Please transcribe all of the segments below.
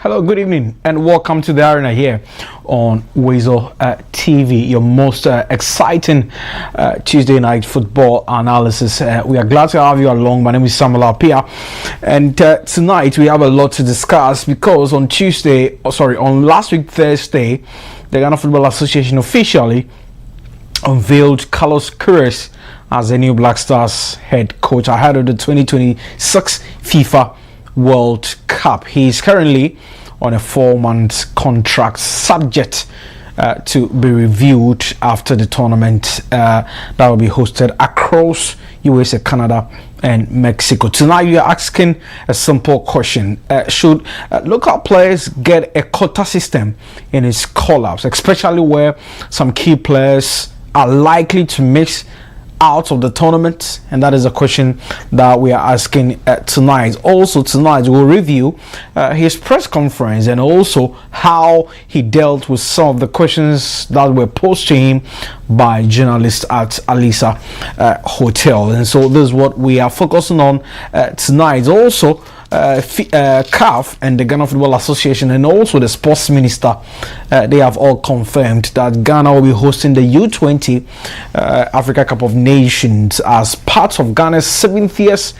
Hello, good evening, and welcome to the arena here on WoezorTV, your most exciting Tuesday night football analysis. We are glad to have you along. My name is Ekow Amoasi Appiah, and tonight we have a lot to discuss because on last week Thursday, the Ghana Football Association officially unveiled Carlos Queiroz as the new Black Stars head coach ahead of the 2026 FIFA World Cup. He is currently on a 4-month contract, subject to be reviewed after the tournament that will be hosted across USA, Canada, and Mexico. Tonight, we are asking a simple question: should local players get a quota system in its call-ups, especially where some key players are likely to miss out of the tournament? And that is a question that we are asking tonight. Also tonight we'll review his press conference and also how he dealt with some of the questions that were posed to him by journalists at Alisa Hotel. And so this is what we are focusing on tonight. Also CAF and the Ghana Football Association and also the sports minister, they have all confirmed that Ghana will be hosting the U20 Africa Cup of Nations as part of Ghana's 70th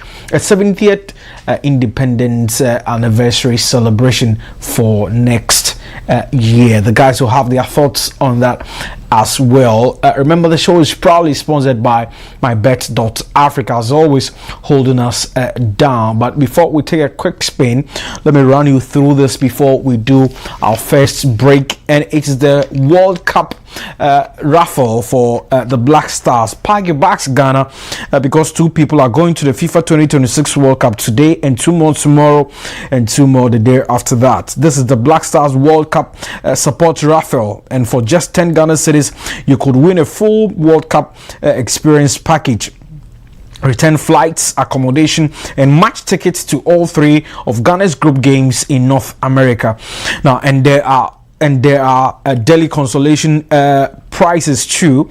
independence anniversary celebration for next year. The guys will have their thoughts on that as well. Remember, the show is proudly sponsored by MyBet.Africa, as always, holding us down. But before we take a quick spin, let me run you through this before we do our first break. And it's the World Cup raffle for the Black Stars. Pack your bags, Ghana, because two people are going to the FIFA 2026 World Cup today, and two more tomorrow, and two more the day after that. This is the Black Stars World Cup support raffle, and for just 10 Ghana cities, you could win a full World Cup experience package, return flights, accommodation, and match tickets to all three of Ghana's group games in North America. Now, and there are daily consolation prizes too.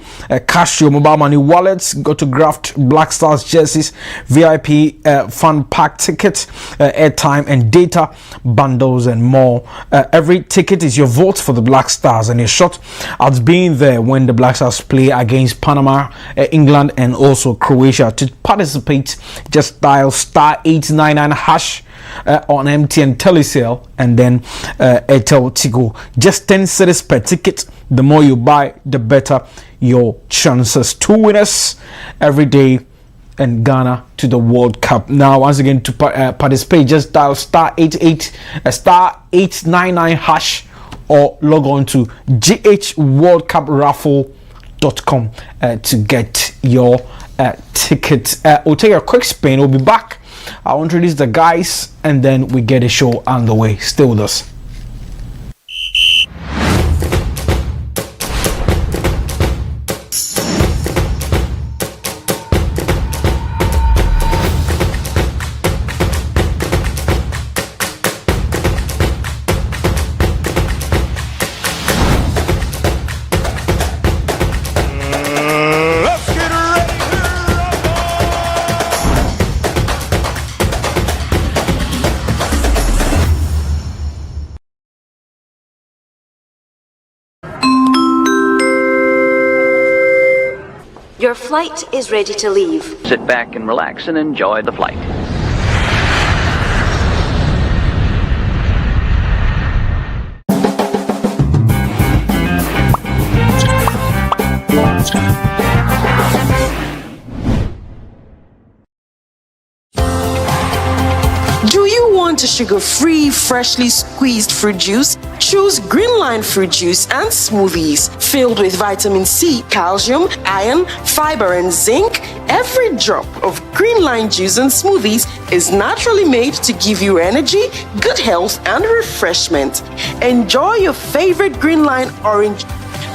Cash your mobile money wallets, autographed Black Stars jerseys, VIP fun pack tickets, airtime and data bundles, and more. Every ticket is your vote for the Black Stars and a shot at being there when the Black Stars play against Panama, England, and also Croatia. To participate, just dial *899# on MTN Telecel and then Airtel Tigo. Just 10 cedis per ticket. The more you buy, the better your chances. 2 winners every day in Ghana to the World Cup. Now, once again, to participate, just dial *899# or log on to ghworldcupraffle.com to get your ticket. We'll take a quick spin. We'll be back. I'll introduce the guys and then we get a show on the way. Stay with us. Your flight is ready to leave. Sit back and relax and enjoy the flight. Do you want a sugar-free, freshly squeezed fruit juice? Choose Greenline fruit juice and smoothies filled with vitamin C, calcium, iron, fiber, and zinc. Every drop of Greenline juice and smoothies is naturally made to give you energy, good health, and refreshment. Enjoy your favorite Greenline orange,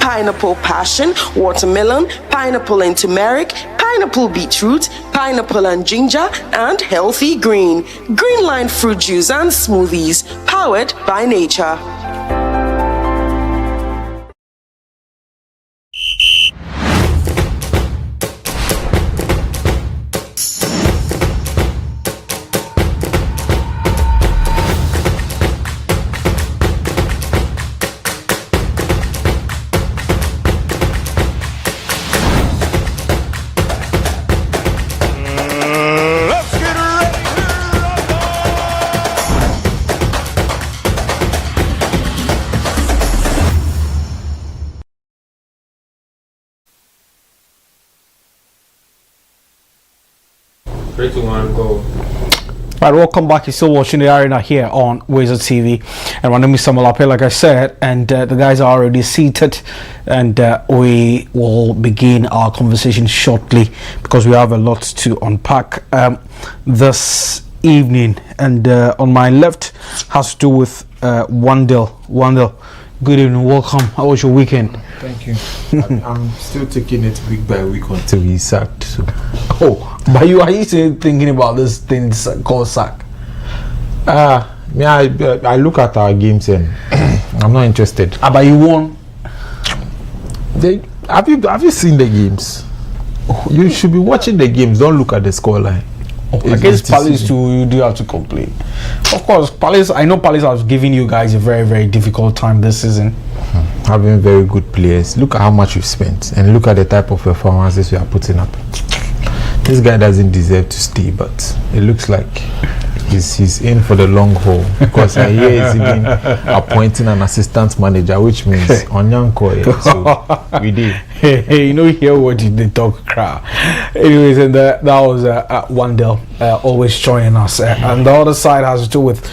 pineapple passion, watermelon, pineapple and turmeric, pineapple beetroot, pineapple and ginger, and healthy green. Greenline fruit juice and smoothies, powered by nature. 3-1, go. Right, welcome back. You're still watching the arena here on WoezorTV, and my name is Samuel Appiah, like I said, and the guys are already seated, and we will begin our conversation shortly because we have a lot to unpack this evening. And on my left has to do with Wandel. Wandel, good evening, welcome. How was your weekend? Thank you. I'm still taking it week by week until he's sacked. So. Oh, but are you still thinking about this thing called sack? I look at our games and I'm not interested. But you won. Have you seen the games? You should be watching the games. Don't look at the scoreline. Against Palace too, you do have to complain. Of course, Palace. I know Palace has given you guys a very, very difficult time this season. Having very good players. Look at how much you've spent, and look at the type of performances we are putting up. This guy doesn't deserve to stay, but it looks like he's in for the long haul, because I hear he's even appointing an assistant manager, which means Onyanko. So we did. Hey, you know, hear what they talk crowd. Anyways, and that was Wandel always joining us, and the other side has to do with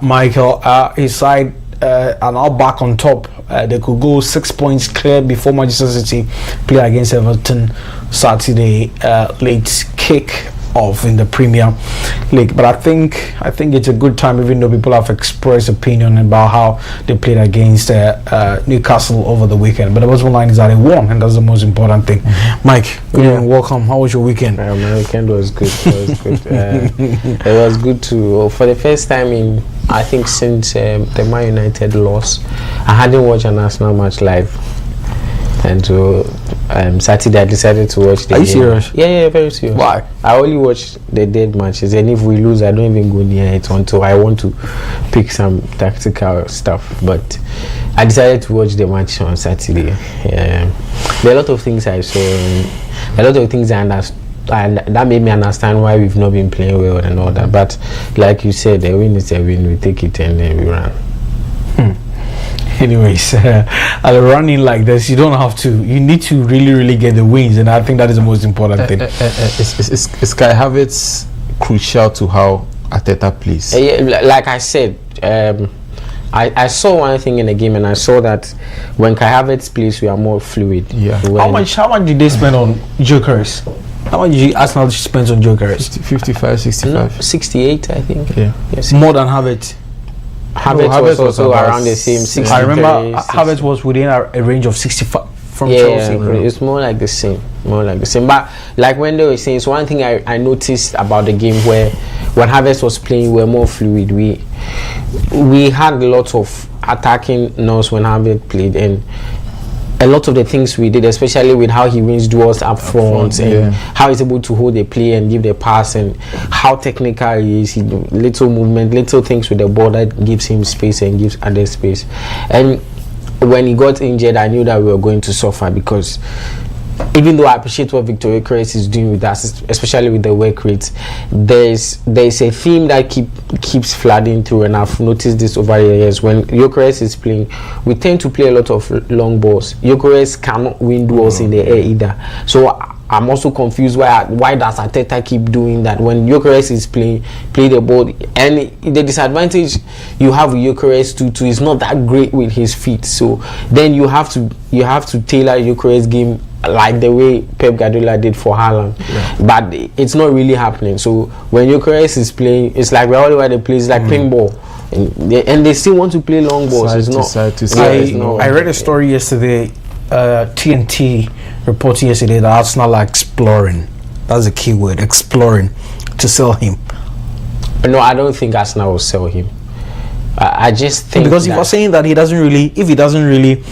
Michael. His side are now back on top. They could go 6 points clear before Manchester City play against Everton Saturday. Late kick off in the Premier League, but I think it's a good time, even though people have expressed opinion about how they played against Newcastle over the weekend. But the bottom line is that they won, and that's the most important thing. Mike, welcome. How was your weekend? My weekend was good. It was good. It was good to, for the first time in, I think, since the Man United loss, I hadn't watched an Arsenal match live. And so Saturday I decided to watch the game. Are you serious? Yeah, very serious. Why? I only watch the dead matches, and if we lose, I don't even go near it until I want to pick some tactical stuff. But I decided to watch the match on Saturday. There are a lot of things I saw, and a lot of things I understood, and that made me understand why we've not been playing well and all that. But like you said, a win is a win. We take it and then we run. Anyways, at running like this, you don't have to. You need to really get the wins, and I think that is the most important thing. Is Kai Havertz crucial to how Arteta plays? Like I said, I saw one thing in the game, and I saw that when Kai Havertz plays, we are more fluid. Yeah. How much did they spend on jokers? How much did Arsenal spend on jokers? 55, 65. No, 68, I think. Yeah. Yes. More than Havertz. Havertz was also around the same. 60, I remember Havertz was within a range of 65 from Chelsea. It's more like the same. But like when they were saying, so one thing I noticed about the game, where when Havertz was playing, we were more fluid. We had lots of attacking nose when Havertz played, and a lot of the things we did, especially with how he wins duels up front, and how he's able to hold the play and give the pass, and how technical he is. Little movement, little things with the ball that gives him space and gives others space. And when he got injured, I knew that we were going to suffer, because even though I appreciate what Victor Gyökeres is doing with us, especially with the work rates, there's a theme that keeps flooding through, and I've noticed this over the years. When Gyökeres is playing, we tend to play a lot of long balls. Gyökeres cannot win duels in the air either. So I'm also confused why does Arteta keep doing that when Gyökeres is play the ball, and the disadvantage you have with Gyökeres too is not that great with his feet. So then you have to tailor Gyökeres' game like the way Pep Guardiola did for Haaland, but it's not really happening. So when Gyökeres is playing, it's like we're all over the place, like pinball, and they still want to play long balls. I read a story yesterday. TNT reported yesterday that Arsenal are exploring. That's a key word, exploring, to sell him. No, I don't think Arsenal will sell him. I just think because if you're saying that he doesn't really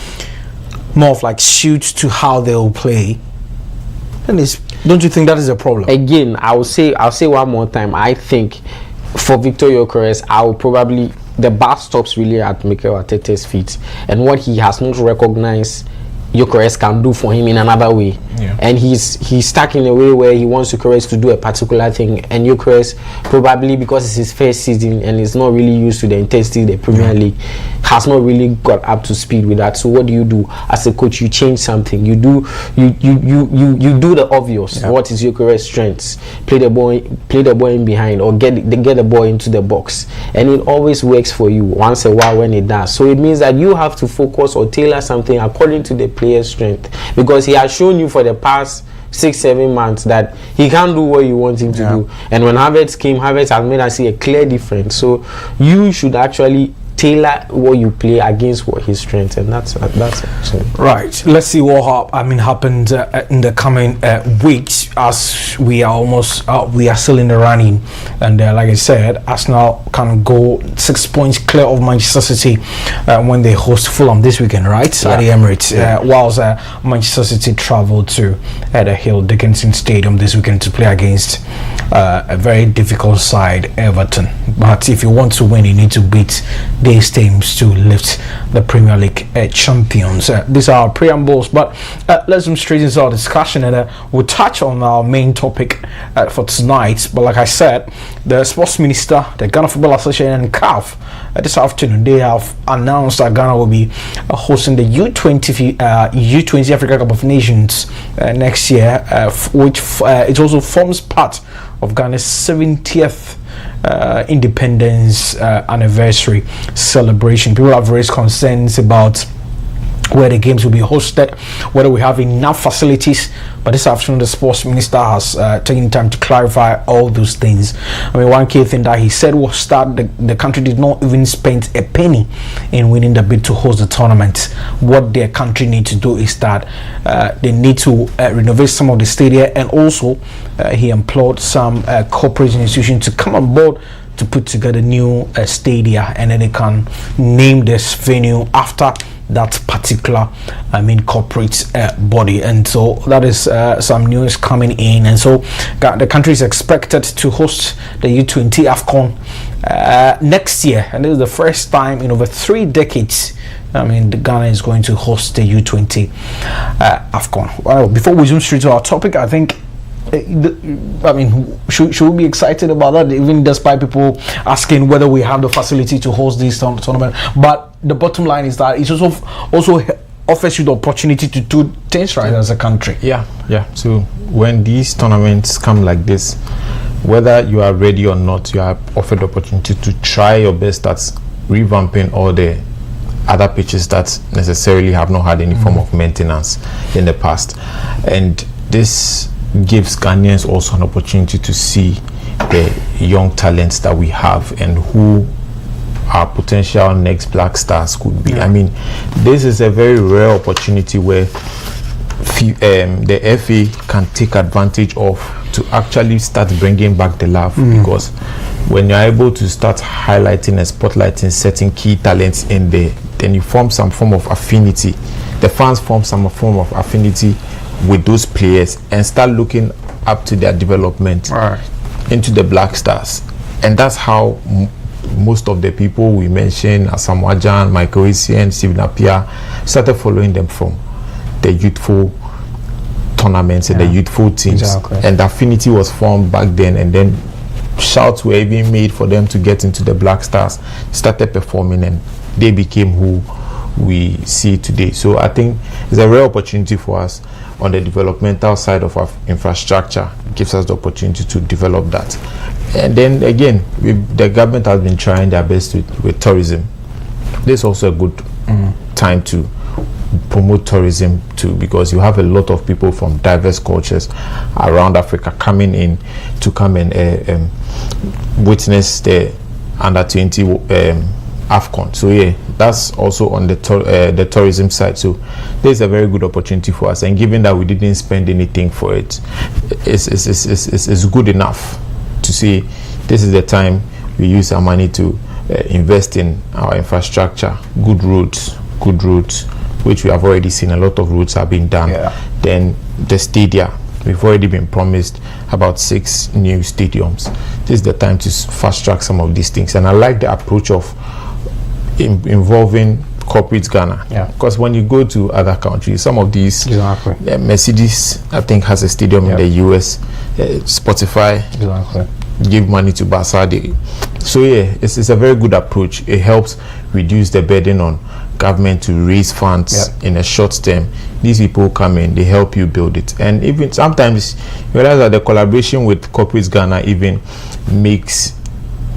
more of like suit to how they'll play, then don't you think that is a problem? Again, I'll say one more time. I think for Victor Gyökeres, the bar stops really at Mikel Arteta's feet, and what he has not recognized Gyökeres can do for him in another way. and he's stuck in a way where he wants Eucharist to do a particular thing, and Eucharist, probably because it's his first season and he's not really used to the intensity of the Premier League, has not really got up to speed with that. So what do as a coach? You change something. You do the obvious. What is Eucharist's strengths? Play the ball in behind, or get the ball into the box, and it always works for you once a while when it does. So it means that you have to focus or tailor something according to the player's strength, because he has shown you for the past 6-7 months that he can't do what you want him to do. And when Havertz came, Havertz has made us see a clear difference. So you should actually tailor what you play against what his strength, and that's actually right. Let's see what happens in the coming weeks, as we are still in the running, and like I said, Arsenal can go 6 points clear of Manchester City when they host Fulham this weekend, right? At the Emirates, whilst Manchester City travel to the Hill Dickinson Stadium this weekend to play against a very difficult side, Everton. But if you want to win, you need to beat these teams to lift the Premier League champions. These are our preambles, but let's move straight into our discussion, and we'll touch on our main topic for tonight. But like I said, the sports minister, the Ghana Football Association, and CAF this afternoon, they have announced that Ghana will be hosting the U20 Africa Cup of Nations next year, which it also forms part of Ghana's 70th independence anniversary celebration. People have raised concerns about where the games will be hosted, whether we have enough facilities, but this afternoon the sports minister has taken time to clarify all those things. I mean, one key thing that he said was that the country did not even spend a penny in winning the bid to host the tournament. What their country need to do is that they need to renovate some of the stadia, and also he implored some corporate institutions to come on board to put together new stadia, and then they can name this venue after that particular corporate body. And so that is some news coming in. And so the country is expected to host the U20 AFCON next year, and this is the first time in over 3 decades the Ghana is going to host the U20 AFCON. Well, before we zoom straight to our topic, I think should we be excited about that, even despite people asking whether we have the facility to host this tournament? But the bottom line is that it also offers you the opportunity to do things right as a country. So when these tournaments come like this, whether you are ready or not, you are offered the opportunity to try your best at revamping all the other pitches that necessarily have not had any form of maintenance in the past, and this gives Ghanaians also an opportunity to see the young talents that we have and who our potential next Black Stars could be. This is a very rare opportunity where the FA can take advantage of to actually start bringing back the love, because when you're able to start highlighting and spotlighting certain key talents in there, then you form some form of affinity. The fans form some form of affinity with those players and start looking up to their development into the Black Stars. And that's how most of the people we mentioned, Asamoah Gyan, Michael Essien, Stephen Appiah, started following them from the youthful tournaments and the youthful teams. And the affinity was formed back then, and then shouts were even made for them to get into the Black Stars, started performing, and they became who we see today. So I think it's a rare opportunity for us on the developmental side of our infrastructure. It gives us the opportunity to develop that. And then again, the government has been trying their best with tourism. This is also a good time to promote tourism too, because you have a lot of people from diverse cultures around Africa coming in to come and witness the under-20 AFCON. So that's also on the tourism side. So there's a very good opportunity for us, and given that we didn't spend anything for it, it's good enough to say this is the time we use our money to invest in our infrastructure, good roads, which we have already seen a lot of roads are being done. Then the stadia, we've already been promised about 6 new stadiums. This is the time to fast track some of these things, and I like the approach of involving corporate Ghana. Yeah. Because when you go to other countries, some of these, Exactly. Mercedes, I think, has a stadium in the US. Spotify give money to Barca. So yeah, it's a very good approach. It helps reduce the burden on government to raise funds in a short term. These people come in, they help you build it, and even sometimes you realize that the collaboration with corporate Ghana even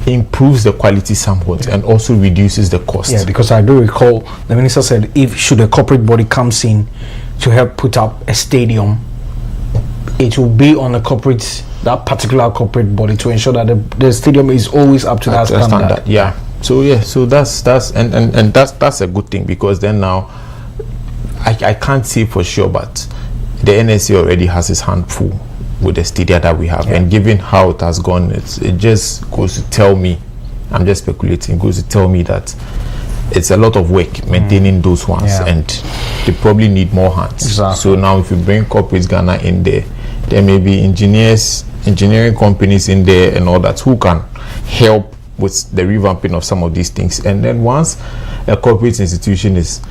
improves the quality somewhat and also reduces the cost. Yeah, because I do recall the minister said if should a corporate body comes in to help put up a stadium, it will be on that particular corporate body to ensure that the stadium is always up to that standard. Yeah. So yeah, so that's a good thing, because then now I can't say for sure, but the NSA already has his hand full with the stadia that we have, and given how it has gone, it just goes to tell me, I'm just speculating, goes to tell me that it's a lot of work maintaining those ones, and they probably need more hands. Exactly. So now if you bring corporate Ghana in there may be engineering companies in there and all that who can help with the revamping of some of these things. And then once a corporate institution is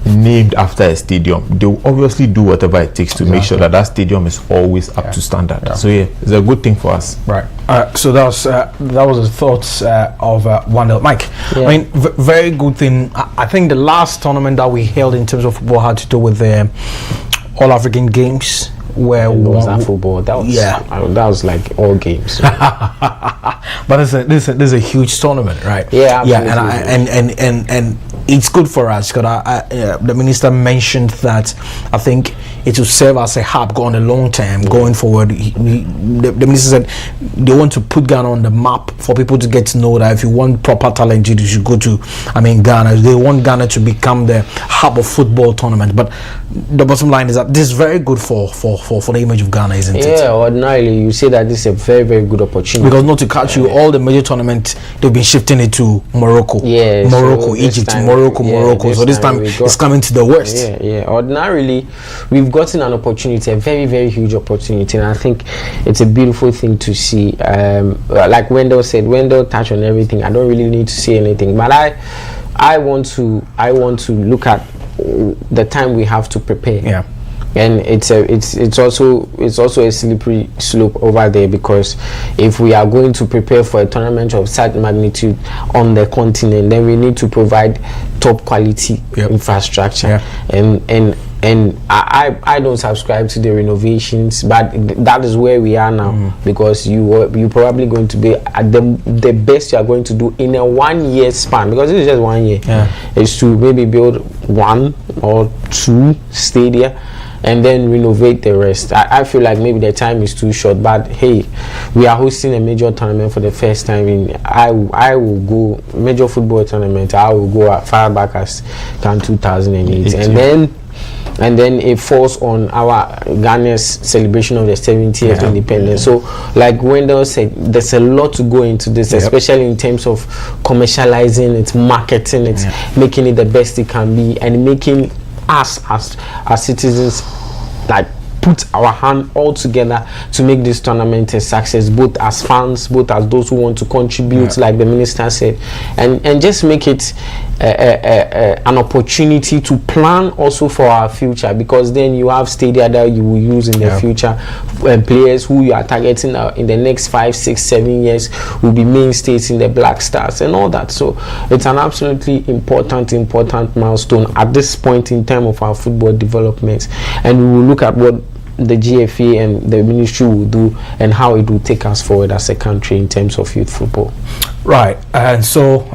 named after a stadium, they will obviously do whatever it takes to make sure that stadium is always up to standard. So yeah, it's a good thing for us. Right. So that was the thoughts of Wandel. Mike, I mean, very good thing. I think the last tournament that we held in terms of football had to do with the All African Games, where was that football? That was like all games. But this is a huge tournament, right? Yeah, absolutely. And it's good for us because the minister mentioned that I think it will serve as a hub on the long term going forward. The minister said they want to put Ghana on the map for people to get to know that if you want proper talent, you should go to Ghana. They want Ghana to become the hub of football tournament. But the bottom line is that this is very good for the image of Ghana, isn't it? Yeah, ordinarily you say that this is a very, very good opportunity. Because not to catch you, all the major tournaments they've been shifting it to Morocco. Yeah, Morocco, Egypt, Morocco. So this time it's coming to the West. Yeah. Ordinarily, we've gotten an opportunity, a very, very huge opportunity, and I think it's a beautiful thing to see. Like Wendell said, Wendell touched on everything. I don't really need to say anything, but I want to look at the time we have to prepare. Yeah. And it's also a slippery slope over there, because if we are going to prepare for a tournament of such magnitude on the continent, then we need to provide top quality infrastructure. And I don't subscribe to the renovations, but that is where we are now, because you're probably going to be at the best you are going to do in a 1 year span, because this is just 1 year, is to maybe build 1 or 2 stadia and then renovate the rest. I feel like maybe the time is too short, but hey, we are hosting a major tournament for the first time I will go major football tournament. I will go as far back as 2008, and then it falls on our Ghana's celebration of the 70th independence. So like Wendell said, there's a lot to go into this, especially in terms of commercializing it, marketing it, making it the best it can be, and making us as citizens like put our hand all together to make this tournament a success, both as fans, both as those who want to contribute, like the minister said, and just make it an opportunity to plan also for our future, because then you have stadia that you will use in the future, players who you are targeting in the next 5, 6, 7 years will be mainstays in the Black Stars and all that. So it's an absolutely important milestone at this point in time of our football development, and we will look at what the GFA and the ministry will do and how it will take us forward as a country in terms of youth football. Right, and so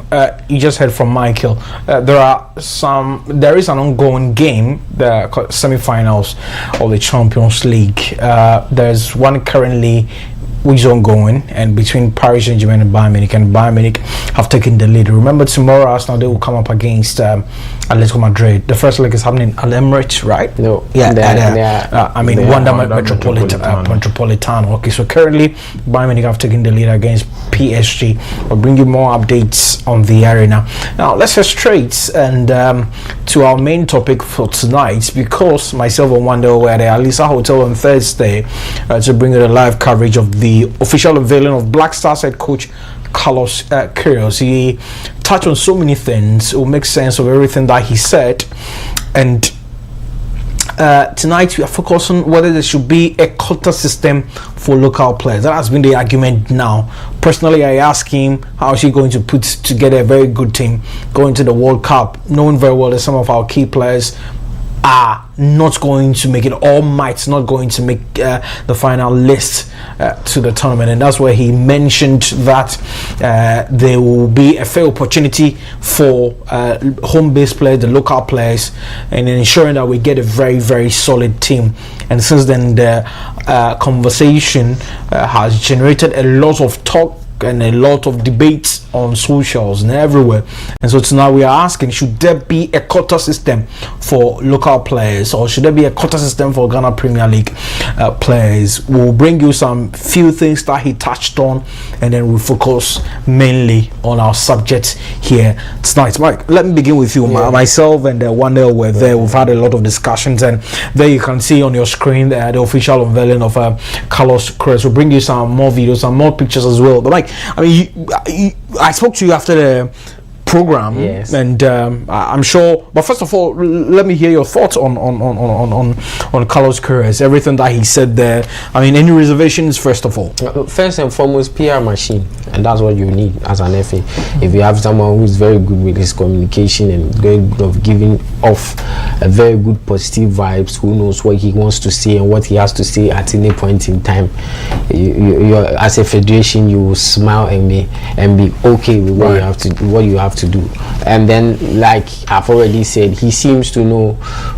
you just heard from Michael. There is an ongoing game, the semi-finals of the Champions League. There's one currently which is ongoing, and between Paris Saint-Germain and Bayern Munich have taken the lead. Remember, tomorrow Arsenal, they will come up against Atletico Madrid. The first leg is happening at Emirates, right? No. Wanda Metropolitano. Okay, so currently Bayern Munich have taken the lead against PSG. I'll bring you more updates on the arena. Now let's head straight and to our main topic for tonight, because myself and Wanda were at the Alisa Hotel on Thursday to bring you the live coverage of the official unveiling of Black Stars head coach Carlos Queiroz. He touch on so many things. It will make sense of everything that he said. And tonight we are focusing whether there should be a quota system for local players. That has been the argument now. Personally, I ask him how is he going to put together a very good team going to the World Cup, knowing very well that some of our key players are not going to make it, all might not going to make the final list to the tournament. And that's where he mentioned that there will be a fair opportunity for home-based players, the local players, and ensuring that we get a very, very solid team. And since then, the conversation has generated a lot of talk and a lot of debates on socials and everywhere. And so tonight we are asking, should there be a quota system for local players, or should there be a quota system for Ghana Premier League players? We'll bring you some few things that he touched on, and then we'll focus mainly on our subject here tonight. Mike, let me begin with you. Myself and Wandel were there. We've had a lot of discussions, and there you can see on your screen the official unveiling of Carlos Cruz. We'll bring you some more videos, some more pictures as well. But Mike, I mean, I spoke to you after the program, yes, and I'm sure. But first of all, let me hear your thoughts on Carlos Cruz, everything that he said there. I mean, any reservations? First of all, first and foremost, PR machine, and that's what you need as an FA. If you have someone who's very good with his communication and very good of giving off a very good positive vibes, who knows what he wants to say and what he has to say at any point in time, you as a federation, you will smile and be okay with what you have to do. And then, like I've already said, he seems to know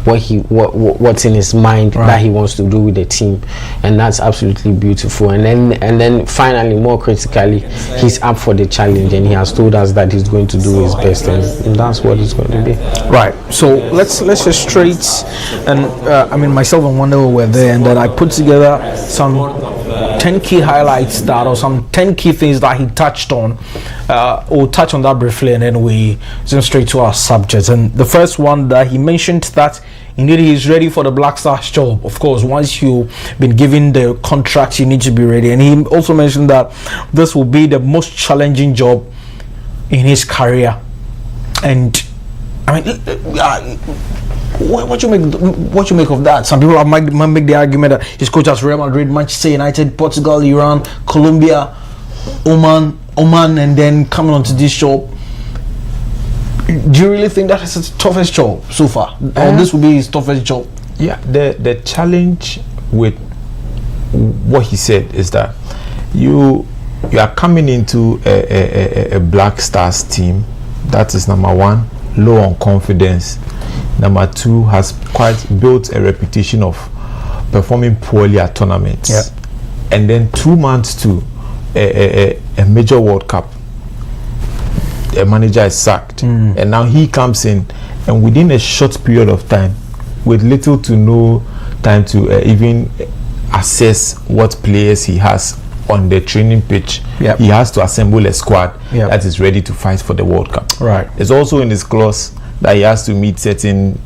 what's in his mind, that he wants to do with the team, and that's absolutely beautiful. And then finally, more critically, he's up for the challenge, and he has told us that he's going to do his best, and that's what it's going to be. Right. So let's just straight, and I mean, myself and Wanda were there, and then I put together some 10 key highlights or some 10 key things that he touched on. We'll touch on that briefly, and then we jump straight to our subject. And the first one, that he mentioned that indeed he is ready for the Black Stars job. Of course, once you've been given the contract, you need to be ready. And he also mentioned that this will be the most challenging job in his career. And I mean, what you make of that? Some people might make the argument that his coach has Real Madrid, Manchester United, Portugal, Iran, Colombia, Oman, and then coming onto this job. Do you really think that is his toughest job so far, or this will be his toughest job? Yeah, the challenge with what he said is that you are coming into a Black Stars team that is, number one, low on confidence. Number two, has quite built a reputation of performing poorly at tournaments. Yeah. And then 2 months to a major World Cup, a manager is sacked, and now he comes in, and within a short period of time, with little to no time to even assess what players he has on the training pitch, he has to assemble a squad that is ready to fight for the World Cup. Right. It's also in his clause that he has to meet certain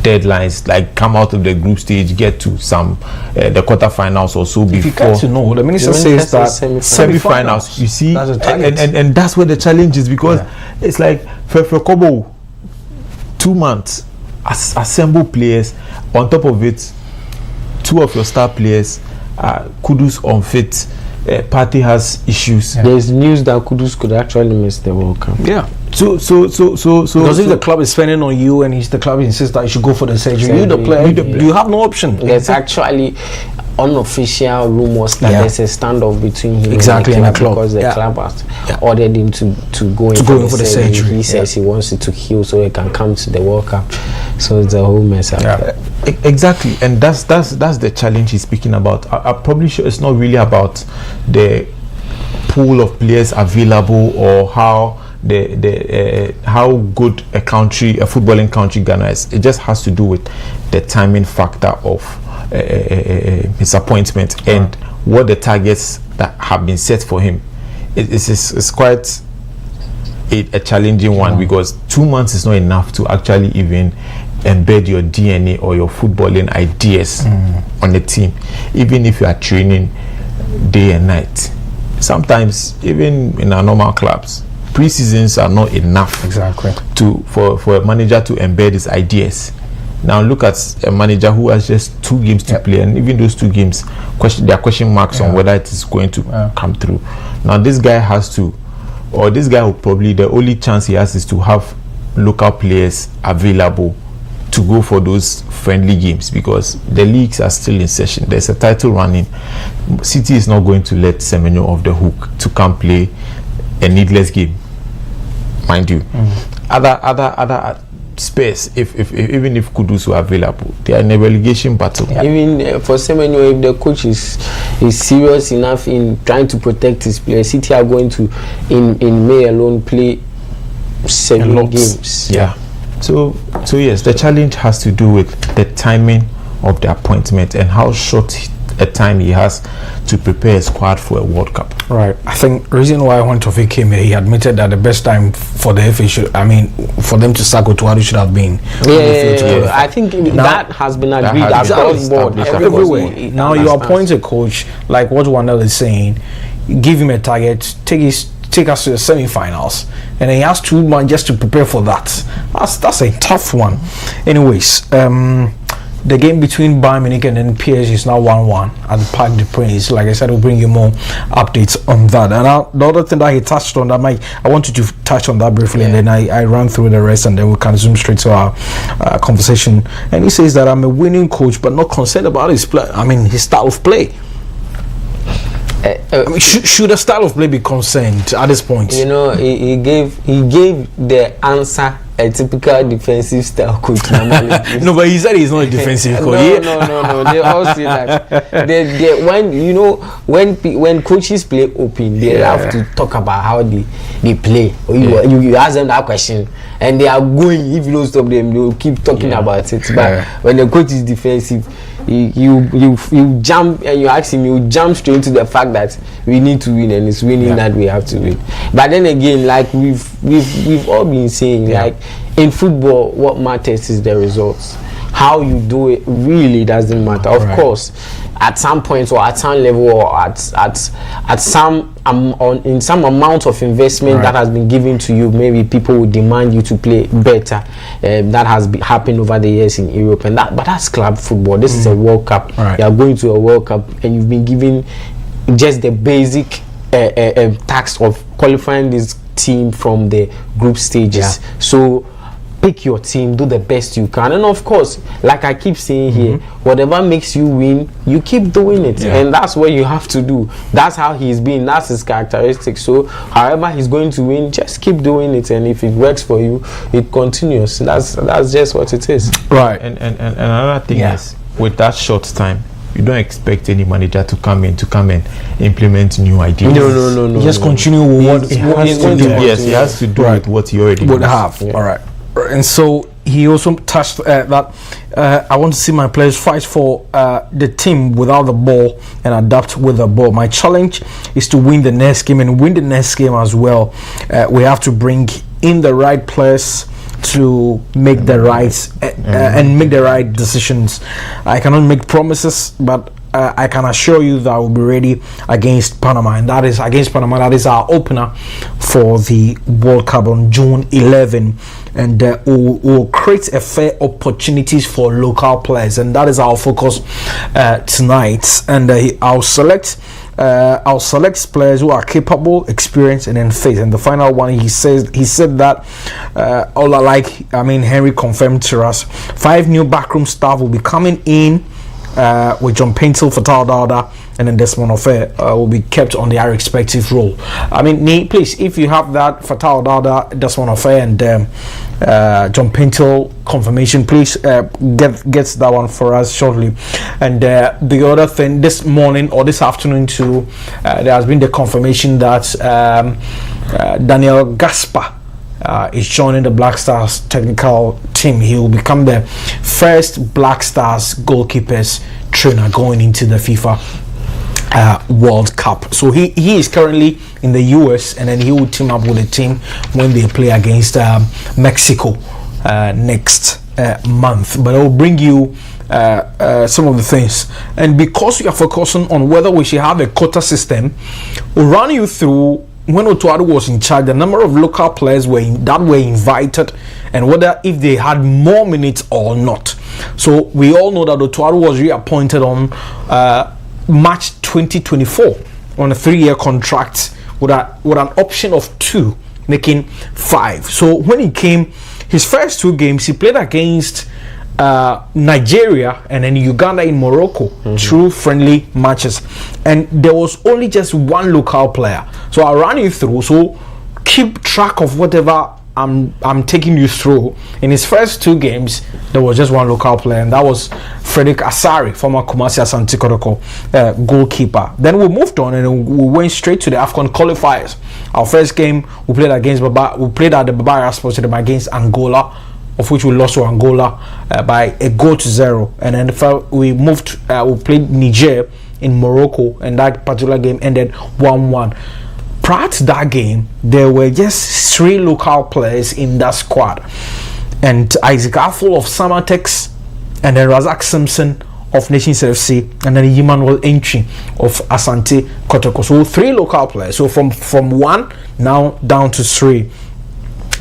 deadlines, like come out of the group stage, get to some the quarterfinals or so before. If you get to know, the minister says that semi-finals. You see, and that's where the challenge is, because it's like for Kobo, 2 months, assemble players. On top of it, 2 of your star players, Kudus unfit. Party has issues. There's news that Kudus could actually miss the World Cup. Yeah. So because if the club is spending on you, and the club insists that you should go for the surgery, you the player, you have no option. There's actually unofficial rumors that there's a standoff between him and the club, because the club has ordered him to go in for the surgery. He says he wants it to heal so he can come to the World Cup. So it's a whole mess up. Exactly, and that's the challenge he's speaking about. I'm probably sure it's not really about the pool of players available or how how good a footballing country Ghana is. It just has to do with the timing factor of his appointment and what the targets that have been set for him. It's quite a challenging one, because 2 months is not enough to actually even embed your DNA or your footballing ideas on the team, even if you are training day and night. Sometimes even in our normal clubs, pre-seasons are not enough exactly for a manager to embed his ideas. Now look at a manager who has just 2 games to play, and even those 2 games, there are question marks on whether it is going to come through. Now this guy has to, or this guy will probably, the only chance he has is to have local players available to go for those friendly games, because the leagues are still in session. There's a title running. City is not going to let Semenyo off the hook to come play a needless game, mind you. Other space, if even if Kudus were available, they are in a relegation battle. Even for Semenyo, if the coach is serious enough in trying to protect his players, City are going to in May alone play 7 games. So yes, the challenge has to do with the timing of the appointment and how short a time he has to prepare a squad for a World Cup. Right. I think the reason why when Tofi came here, he admitted that the best time for the FA for them to start Otuadu should have been. I think that has been agreed across board everywhere. Now you appoint a coach like what Wandel is saying, give him a target, take us to the semi-finals, and he has 2 months just to prepare for that. That's a tough one. Anyways, the game between Bayern Munich and then PSG is now 1-1 at the Parc des Princes. Like I said, we'll bring you more updates on that. And the other thing that he touched on, that I wanted to touch on that briefly, and then I ran through the rest, and then we can zoom straight to our conversation. And he says that I'm a winning coach, but not concerned about his style of play. Should the style of play be concerned at this point? You know, he gave the answer a typical defensive style coach. No, but he said he's not a defensive coach. No. They all say that. When coaches play open, they have to talk about how they play. You ask them that question, and they are going. If you don't stop them, they will keep talking about it. But when the coach is defensive, you jump and you ask him, you jump straight into the fact that we need to win, and it's winning that we have to win. But then again, like we've all been saying, like in football, what matters is the results. How you do it really doesn't matter. Of course, at some point or at some level or at some in some amount of investment that has been given to you, maybe people will demand you to play better. That has happened over the years in Europe, but that's club football. This is a World Cup. You are going to a World Cup, and you've been given just the basic task of qualifying this team from the group stages. So pick your team, do the best you can, and of course, like I keep saying here, whatever makes you win, you keep doing it, and that's what you have to do. That's how he's been, that's his characteristic. So however he's going to win, just keep doing it, and if it works for you, it continues. That's just what it is. Right. And another thing is, with that short time, you don't expect any manager to come and implement new ideas. No. Just continue with what he's going to do. Yes, he has to do with what he already would have. All right. And so he also touched that I want to see my players fight for the team without the ball and adapt with the ball. My challenge is to win the next game, and win the next game as well. We have to bring in the right players to make the right and make the right decisions. I cannot make promises, but I can assure you that I will be ready against Panama, and that is against Panama. That is our opener for the World Cup on June 11, and we'll create a fair opportunities for local players, and that is our focus tonight. And I'll select players who are capable, experienced, and then fit. And the final one, he said that Henry confirmed to us 5 new backroom staff will be coming in. With John Paintil, Fatal Dada, and then Desmond Ofe will be kept on their respective role. Please, if you have that Fatal Dada, Desmond Ofe, and John Paintil confirmation, please get that one for us shortly. And the other thing, this morning or this afternoon too, there has been the confirmation that Daniel Gaspar is joining the Black Stars technical team. He will become the first Black Stars goalkeepers trainer going into the FIFA World Cup. So he is currently in the US, and then he will team up with the team when they play against Mexico next month. But I will bring you some of the things, and because we are focusing on whether we should have a quota system, we'll run you through when Otuado was in charge, the number of local players were invited, and whether if they had more minutes or not. So we all know that Otuado was reappointed on March 2024 on a 3-year contract with an option of 2, making 5. So when he came, his first 2 games he played against Nigeria and then Uganda in Morocco, through friendly matches, and there was only just 1 local player. So I'll run you through, so keep track of whatever I'm taking you through. In his first 2 games there was just 1 local player, and that was Frederick Asari, former Kumasi Asante Kotoko goalkeeper. Then we moved on and we went straight to the AFCON qualifiers. Our first game we played at the Bavaria Sports Stadium against Angola, of which we lost to Angola by a goal to 0. And then we played Niger in Morocco, and that particular game ended 1-1. Prior to that game, there were just 3 local players in that squad, and Isaac Affle of Samatex, and then Razak Simpson of Nations FC, and then Emmanuel Entry of Asante Kotoko. So 3 local players. So from 1 now down to 3.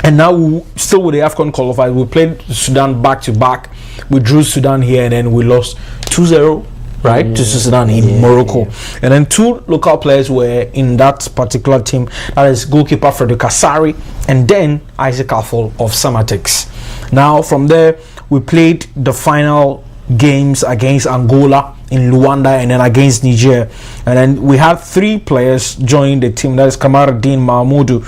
And now still with the AFCON qualifiers, we played Sudan back to back. We drew Sudan here, and then we lost 2-0, right, to Sudan in Morocco. And then 2 local players were in that particular team. That is goalkeeper Frederick Asari, and then Isaac Affle of Samatex. Now from there, we played the final games against Angola in Luanda, and then against Niger, and then we have 3 players join the team. That is Kamaruddin Mahmoudou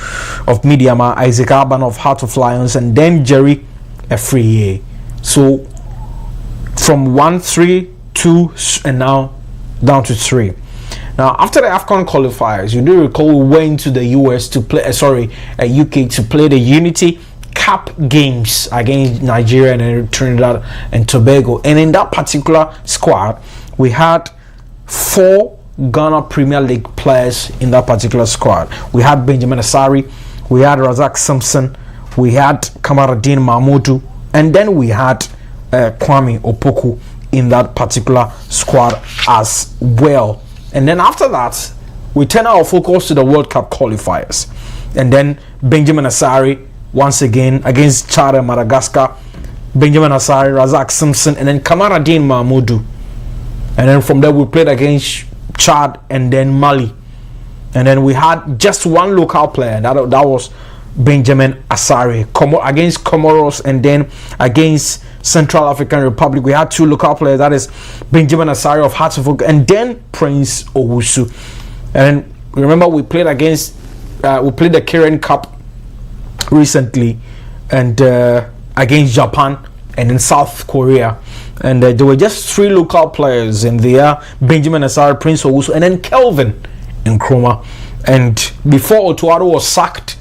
of Midiama, Isaac Aban of Heart of Lions, and then Jerry Efriye. So from 1, 3, 2, and now down to 3. Now after the AFCON qualifiers, you do recall we went to the US to play UK to play the Unity Cup games against Nigeria and then Trinidad and Tobago. And in that particular squad, we had 4 Ghana Premier League players in that particular squad. We had Benjamin Asari, we had Razak Simpson, we had Kamaruddin Mahmoudou, and then we had Kwame Opoku in that particular squad as well. And then after that, we turn our focus to the World Cup qualifiers. And then Benjamin Asari once again against Chad and Madagascar, Benjamin Asari, Razak Simpson, and then Kamaruddin Mahmoudou. And then from there we played against Chad and then Mali. And then we had just 1 local player, that was Benjamin Asari, against Comoros, and then against Central African Republic we had 2 local players, that is Benjamin Asari of Hearts of Oak and then Prince Owusu. And remember we played the Kirin Cup recently, and against Japan and in South Korea, and there were just 3 local players in there: Benjamin Asari, Prince Owusu, and then Kelvin Nkrumah. And before Otuado was sacked,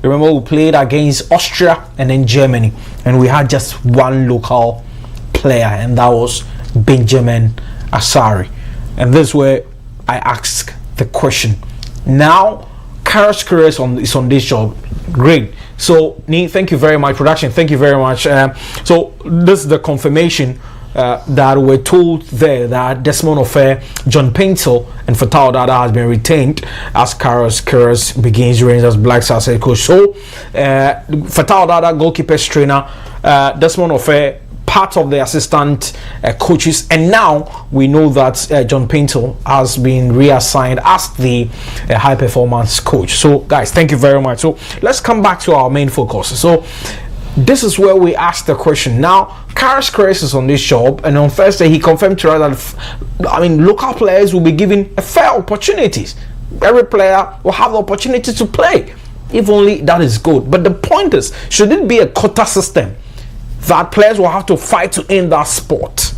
remember we played against Austria and then Germany, and we had just 1 local player, and that was Benjamin Asari. And this is where I ask the question. Now Karos Kures is on this job. Great. So thank you very much, production. Thank you very much. So this is the confirmation that we're told there that Desmond Ofer, John Paintel, and Fatal Dada has been retained as Karos Kures begins reigns as Black Stars head coach. So Fatal Dada, goalkeepers trainer, Desmond Ofer, part of the assistant coaches, and now we know that John Paintel has been reassigned as the high performance coach. So guys, thank you very much. So let's come back to our main focus. So this is where we ask the question. Now Karos Kures is on this job, and on Thursday he confirmed to us that local players will be given a fair opportunities. Every player will have the opportunity to play. If only that is good. But the point is, should it be a quota system that players will have to fight to end that sport?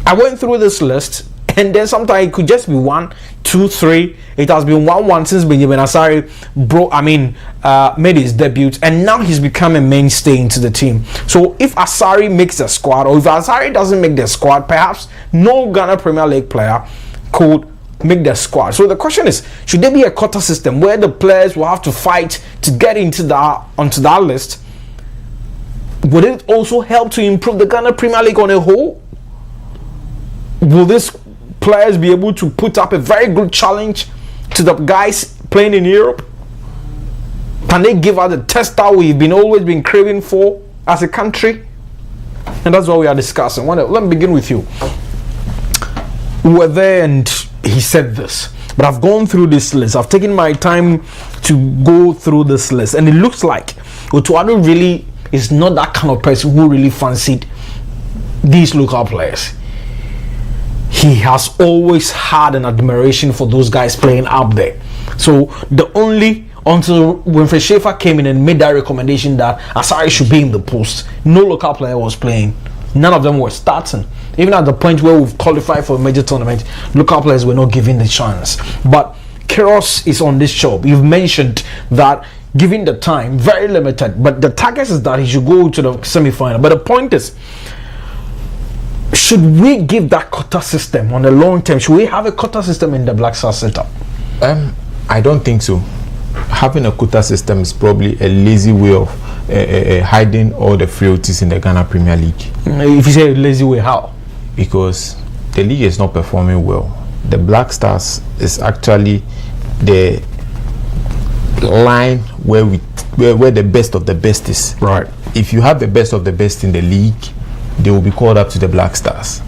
I went through this list, and then sometimes it could just be 1, 2, 3. It has been 1-1 since Benjamin Asari made his debut, and now he's become a mainstay into the team. So if Asari makes the squad, or if Asari doesn't make the squad, perhaps no Ghana Premier League player could make the squad. So the question is, should there be a quota system where the players will have to fight to get onto that list? Would it also help to improve the Ghana Premier League on a whole? Will these players be able to put up a very good challenge to the guys playing in Europe? Can they give us the tester we've always been craving for as a country? And that's what we are discussing. Let me begin with you. We were there and he said this, but I've gone through this list. I've taken my time to go through this list, and it looks like Otuado really is not that kind of person who really fancied these local players. He has always had an admiration for those guys playing up there. So until Winfred Schaefer came in and made that recommendation that Asari should be in the post, no local player was playing. None of them were starting. Even at the point where we've qualified for a major tournament, local players were not given the chance. But Keros is on this job. You've mentioned that given the time, very limited, but the target is that he should go to the semi-final. But the point is, should we give that quota system on the long term? Should we have a quota system in the Black Stars setup? I don't think so. Having a quota system is probably a lazy way of hiding all the frailties in the Ghana Premier League. If you say a lazy way, how? Because the league is not performing well. The Black Stars is actually the line where the best of the best is. Right. If you have the best of the best in the league, they will be called up to the Black Stars.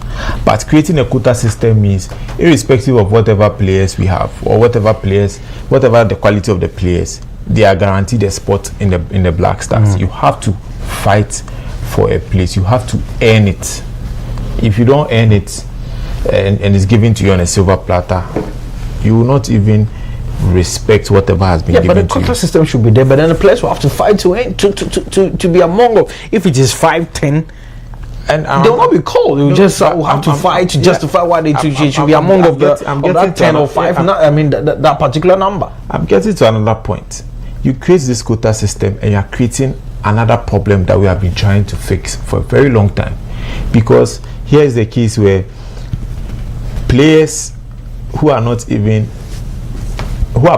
But creating a quota system means, irrespective of whatever players we have or whatever the quality of the players, they are guaranteed a spot in the Black Stars. You have to fight for a place. You have to earn it. If you don't earn it and it's given to you on a silver platter, you will not even respect whatever has been given to you. But the quota system should be there. But then the players will have to fight to be among of. If it is 5-10. And they will not be called. They will just have to fight to justify why they should be among of that 10 or 5. That particular number. I'm getting to another point. You create this quota system and you are creating another problem that we have been trying to fix for a very long time. Because here is the case where players who have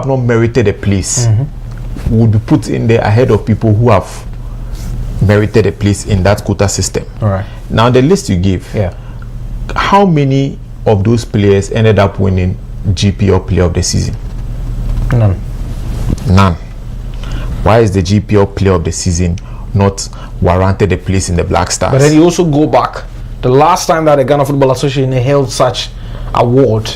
not merited a place would be put in there ahead of people who have merited a place in that quota system. All right. Now the list you give, how many of those players ended up winning GPL Player of the Season? None. Why is the GPL Player of the Season not warranted a place in the Black Stars? But then you also go back. The last time that the Ghana Football Association held such award,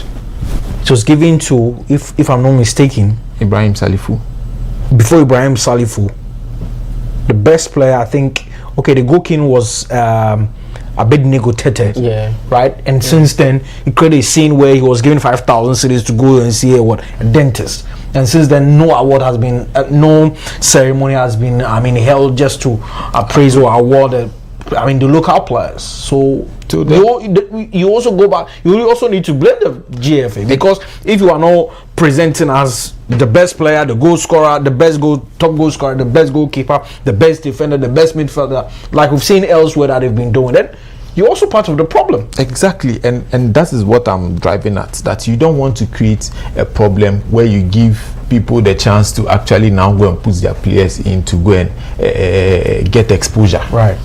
it was given to, if I'm not mistaken, Ibrahim Salifu. Before Ibrahim Salifu, the best player, I think, the Go King was a bit negotiated. Yeah. Right? And since then, he created a scene where he was given 5,000 cities to go and see a dentist. And since then, no award has been, no ceremony has been, held just to appraise or award the local players. So you also go back. You also need to blame the GFA, because if you are not presenting as the best player, the goal scorer, the best top goal scorer, the best goalkeeper, the best defender, the best midfielder, like we've seen elsewhere that they've been doing, then you're also part of the problem. Exactly, and that is what I'm driving at. That you don't want to create a problem where you give people the chance to actually now go and put their players in to go and get exposure. Right.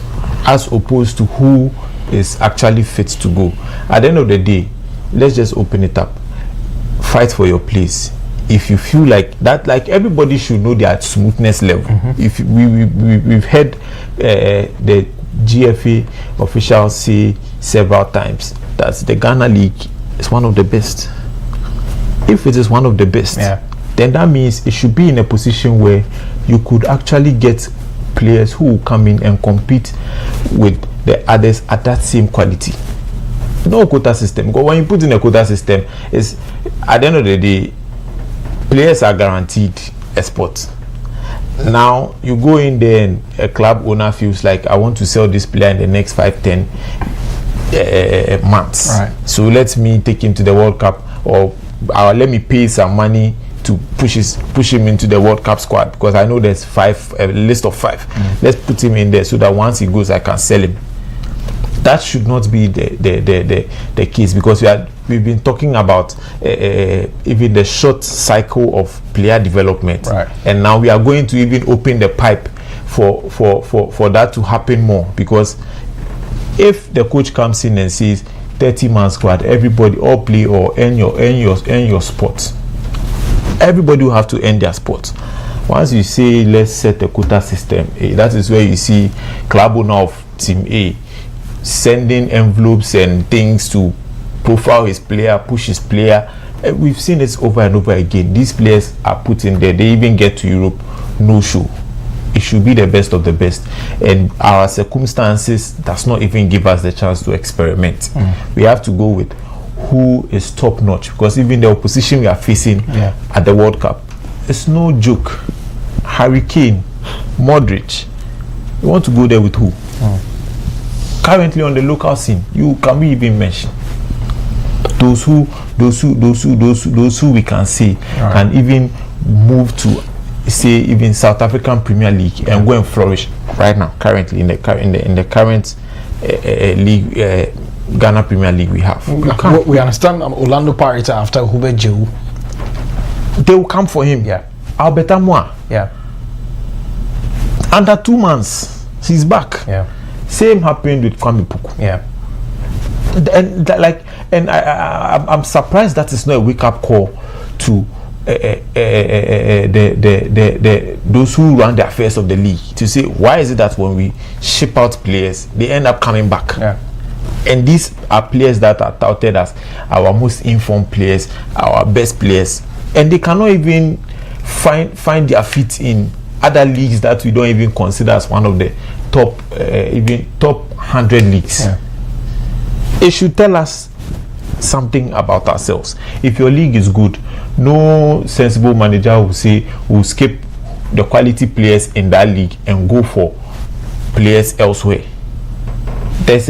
As opposed to who is actually fit to go. At the end of the day, let's just open it up. Fight for your place. If you feel like that, like everybody should know their smoothness level. If we've heard the GFA officials say several times that the Ghana League is one of the best. If it is one of the best, then that means it should be in a position where you could actually get players who will come in and compete with the others at that same quality. No quota system, because when you put in a quota system, is at the end of the day, players are guaranteed a spot. Now you go in there and a club owner feels like, I want to sell this player in the next 5-10 months. Right. So let me take him to the World Cup, or let me pay some money to push him into the World Cup squad, because I know there's a list of 5. Let's put him in there so that once he goes, I can sell him. That should not be the case, because we've been talking about even the short cycle of player development, and now we are going to even open the pipe for that to happen more, because if the coach comes in and says 30-man squad, everybody all play or earn your spot. Everybody will have to earn their spot. Once you say let's set a quota system, that is where you see club owner of team A sending envelopes and things to profile his player, push his player. We've seen this over and over again. These players are put in there. They even get to Europe, no show. It should be the best of the best, and our circumstances does not even give us the chance to experiment. We have to go with who is top notch, because even the opposition we are facing at the World Cup, it's no joke. Harry Kane, Modric, you want to go there with who? Currently on the local scene, you can we even mention those who we can say can even move to, say, even South African Premier League and go and flourish right now, currently in the current league, Ghana Premier League we have. We understand Orlando Pirates after Hubert Jehu. They will come for him. Alberta Moa. Under 2 months, he's back. Same happened with Kwame Puku. And I'm surprised that is not a wake-up call to those who run the affairs of the league, to say, why is it that when we ship out players, they end up coming back? And these are players that are touted as our most informed players, our best players, and they cannot even find their feet in other leagues that we don't even consider as one of the top 100 leagues. It should tell us something about ourselves. If your league is good, no sensible manager will say we'll skip the quality players in that league and go for players elsewhere. There's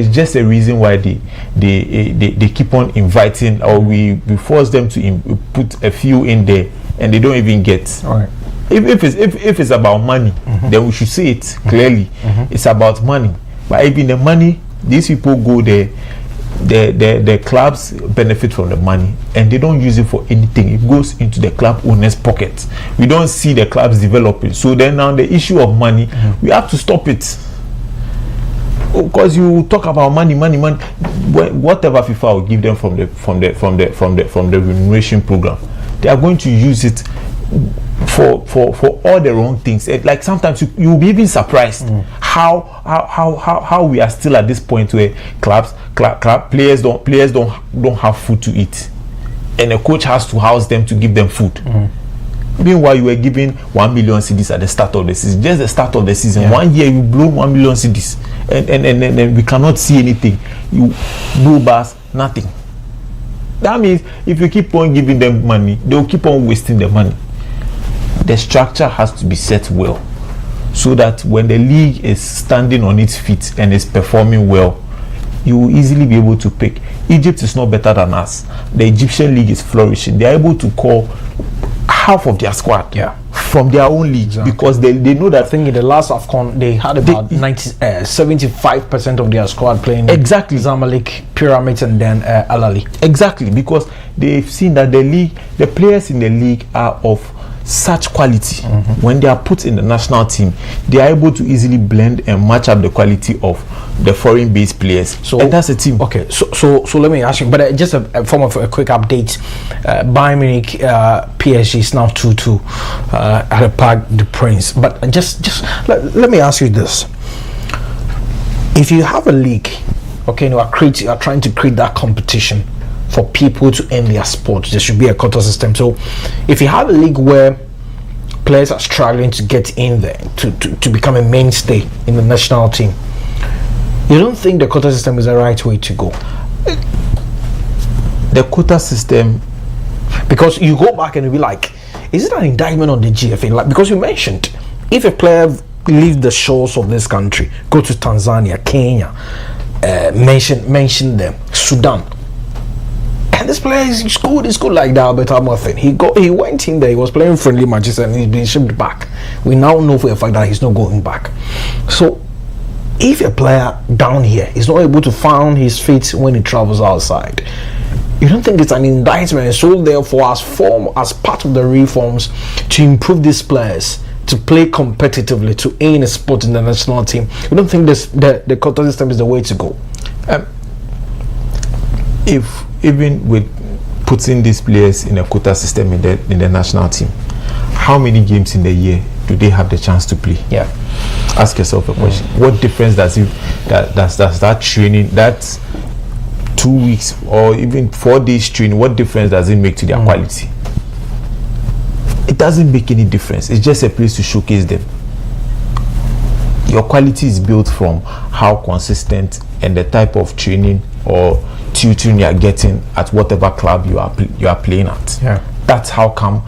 just a reason why they keep on inviting, or we force them to put a few in there and they don't even get. If it's about money, then we should say it clearly. It's about money. But even the money, these people go there, the clubs benefit from the money and they don't use it for anything. It goes into the club owners' pockets. We don't see the clubs developing. So then now the issue of money, we have to stop it. Because you talk about money, whatever FIFA will give them from the remuneration program, they are going to use it for all the wrong things. Like sometimes you'll be even surprised how we are still at this point where players don't have food to eat, and a coach has to house them to give them food. Meanwhile, you were given 1 million cedis at the start of the season, just the start of the season. 1 year you blow 1 million cedis, and we cannot see anything. You no bars, nothing. That means if you keep on giving them money, they will keep on wasting the money. The structure has to be set well, so that when the league is standing on its feet and is performing well, you will easily be able to pick. Egypt is not better than us. The Egyptian league is flourishing. They are able to call half of their squad from their own league, because they know that. I think in the last AFCON they had about 75% of their squad playing Zamalek, Pyramids, and then Al Ahly. Exactly, because they've seen that the players in the league are of such quality. When they are put in the national team, they are able to easily blend and match up the quality of the foreign-based players. So, and that's a team. Okay, so let me ask you, but just a form of a quick update. Bayern Munich, PSG is now 2-2 at the Parc des Princes. But just let me ask you this: if you have a league, okay, you are trying to create that competition for people to end their sport, there should be a quota system. So if you have a league where players are struggling to get in there to become a mainstay in the national team, you don't think the quota system is the right way to go? The quota system, because you go back and you'll be like, is it an indictment on the GFA? Like, because you mentioned, if a player leaves the shores of this country, go to Tanzania, Kenya, mention them, Sudan, and this player is good like that, Albert Amoasi. He went in there, he was playing friendly matches and he's been shipped back. We now know for a fact that he's not going back. So if a player down here is not able to find his feet when he travels outside, you don't think it's an indictment? So therefore, as part of the reforms to improve these players to play competitively, to aim a spot in the national team, you don't think the quota system is the way to go? If even with putting these players in a quota system in the national team, how many games in the year do they have the chance to play? Yeah. Ask yourself a question. What difference does that training, that 2 weeks or even 4 days training, what difference does it make to their quality? It doesn't make any difference. It's just a place to showcase them. Your quality is built from how consistent and the type of training or tutoring you are getting at whatever club you are playing at. Yeah. That's how come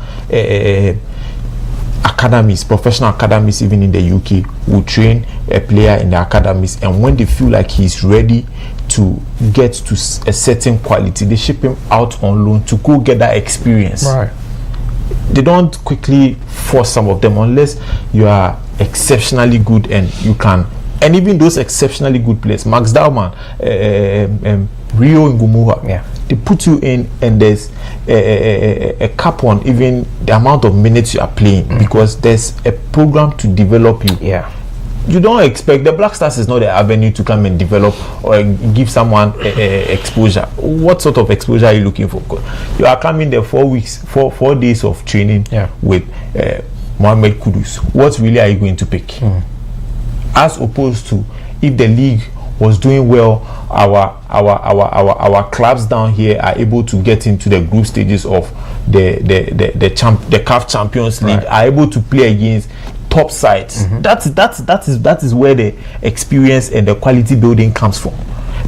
academies, professional academies, even in the UK, will train a player in the academies, and when they feel like he's ready to get to a certain quality, they ship him out on loan to go get that experience. Right. They don't quickly force some of them unless you are exceptionally good and you can. And even those exceptionally good players, Max Daumann, Rio Ngumuha, they put you in, and there's a cap on even the amount of minutes you are playing, because there's a program to develop you. Yeah. You don't expect the Black Stars is not the avenue to come and develop or give someone exposure. What sort of exposure are you looking for? You are coming there 4 weeks, 4 days of training with Mohamed Kudus. What really are you going to pick? As opposed to if the league was doing well, our clubs down here are able to get into the group stages of the CAF Champions League, are able to play against top sides. That is where the experience and the quality building comes from.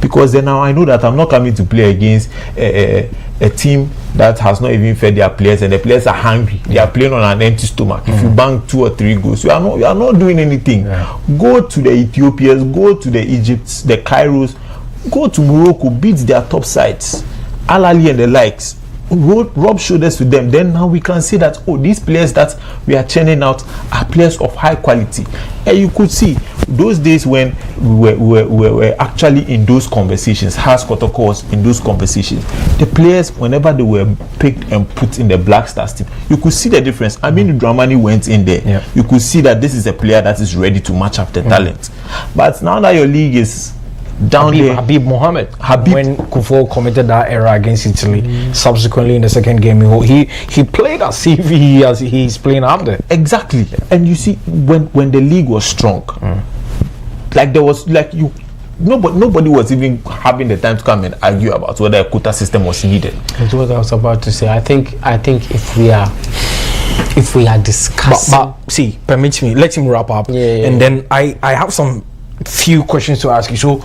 Because then now I know that I'm not coming to play against a team that has not even fed their players, and the players are hungry. They are playing on an empty stomach. If you bang 2 or 3 goals, you are not doing anything. Go to the Ethiopians, go to the Egypts, the Cairos, go to Morocco, beat their top sides, Al Ahly and the likes. Rub shoulders with them. Then now we can see that, oh, these players that we are churning out are players of high quality. And you could see those days when we were actually in those conversations, Has Kotoko was in those conversations. The players, whenever they were picked and put in the Black Stars team, you could see the difference. I mean, Dramani went in there. You could see that this is a player that is ready to match up the talent. But now that your league is down there, Habib Mohamed, when Kufo committed that error against Italy, subsequently in the second game, he played as if he's playing up there. Exactly. And you see, when the league was strong, like there was nobody was even having the time to come and argue about whether a quota system was needed. That's what I was about to say. I think if we are discussing, but see, permit me, let him wrap up, and then I have some few questions to ask you. So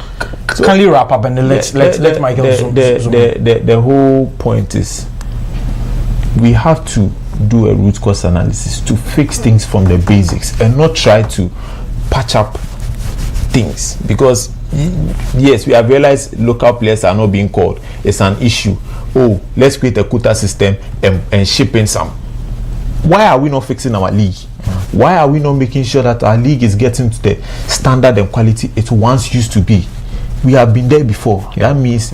can you wrap up and then let Michael zoom. The whole point is we have to do a root cause analysis to fix things from the basics and not try to patch up things, because yes, we have realized local players are not being called. It's an issue. Oh, let's create a quota system and ship in some. Why are we not fixing our league? Why are we not making sure that our league is getting to the standard and quality it once used to be? We have been there before. That means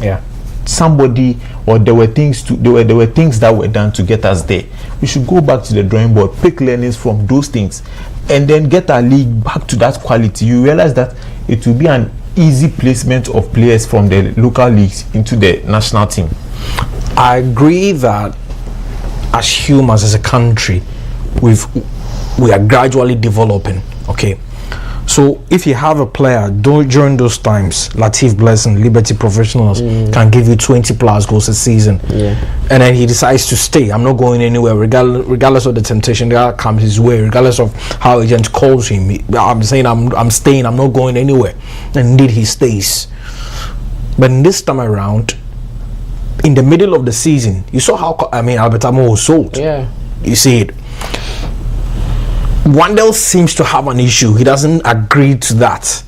somebody, or there were things that were done to get us there. We should go back to the drawing board, pick learnings from those things, and then get our league back to that quality. You realize that it will be an easy placement of players from the local leagues into the national team. I agree that as humans, as a country, we are gradually developing. Okay, so if you have a player during those times, Latif Blessing, Liberty Professionals can give you 20 plus goals a season, and then he decides to stay. I'm not going anywhere, regardless of the temptation that comes his way, regardless of how agent calls him. I'm saying I'm staying. I'm not going anywhere. And indeed, he stays. But this time around, in the middle of the season, you saw how Albert Amo was sold. You see it. Wandel seems to have an issue. He doesn't agree to that.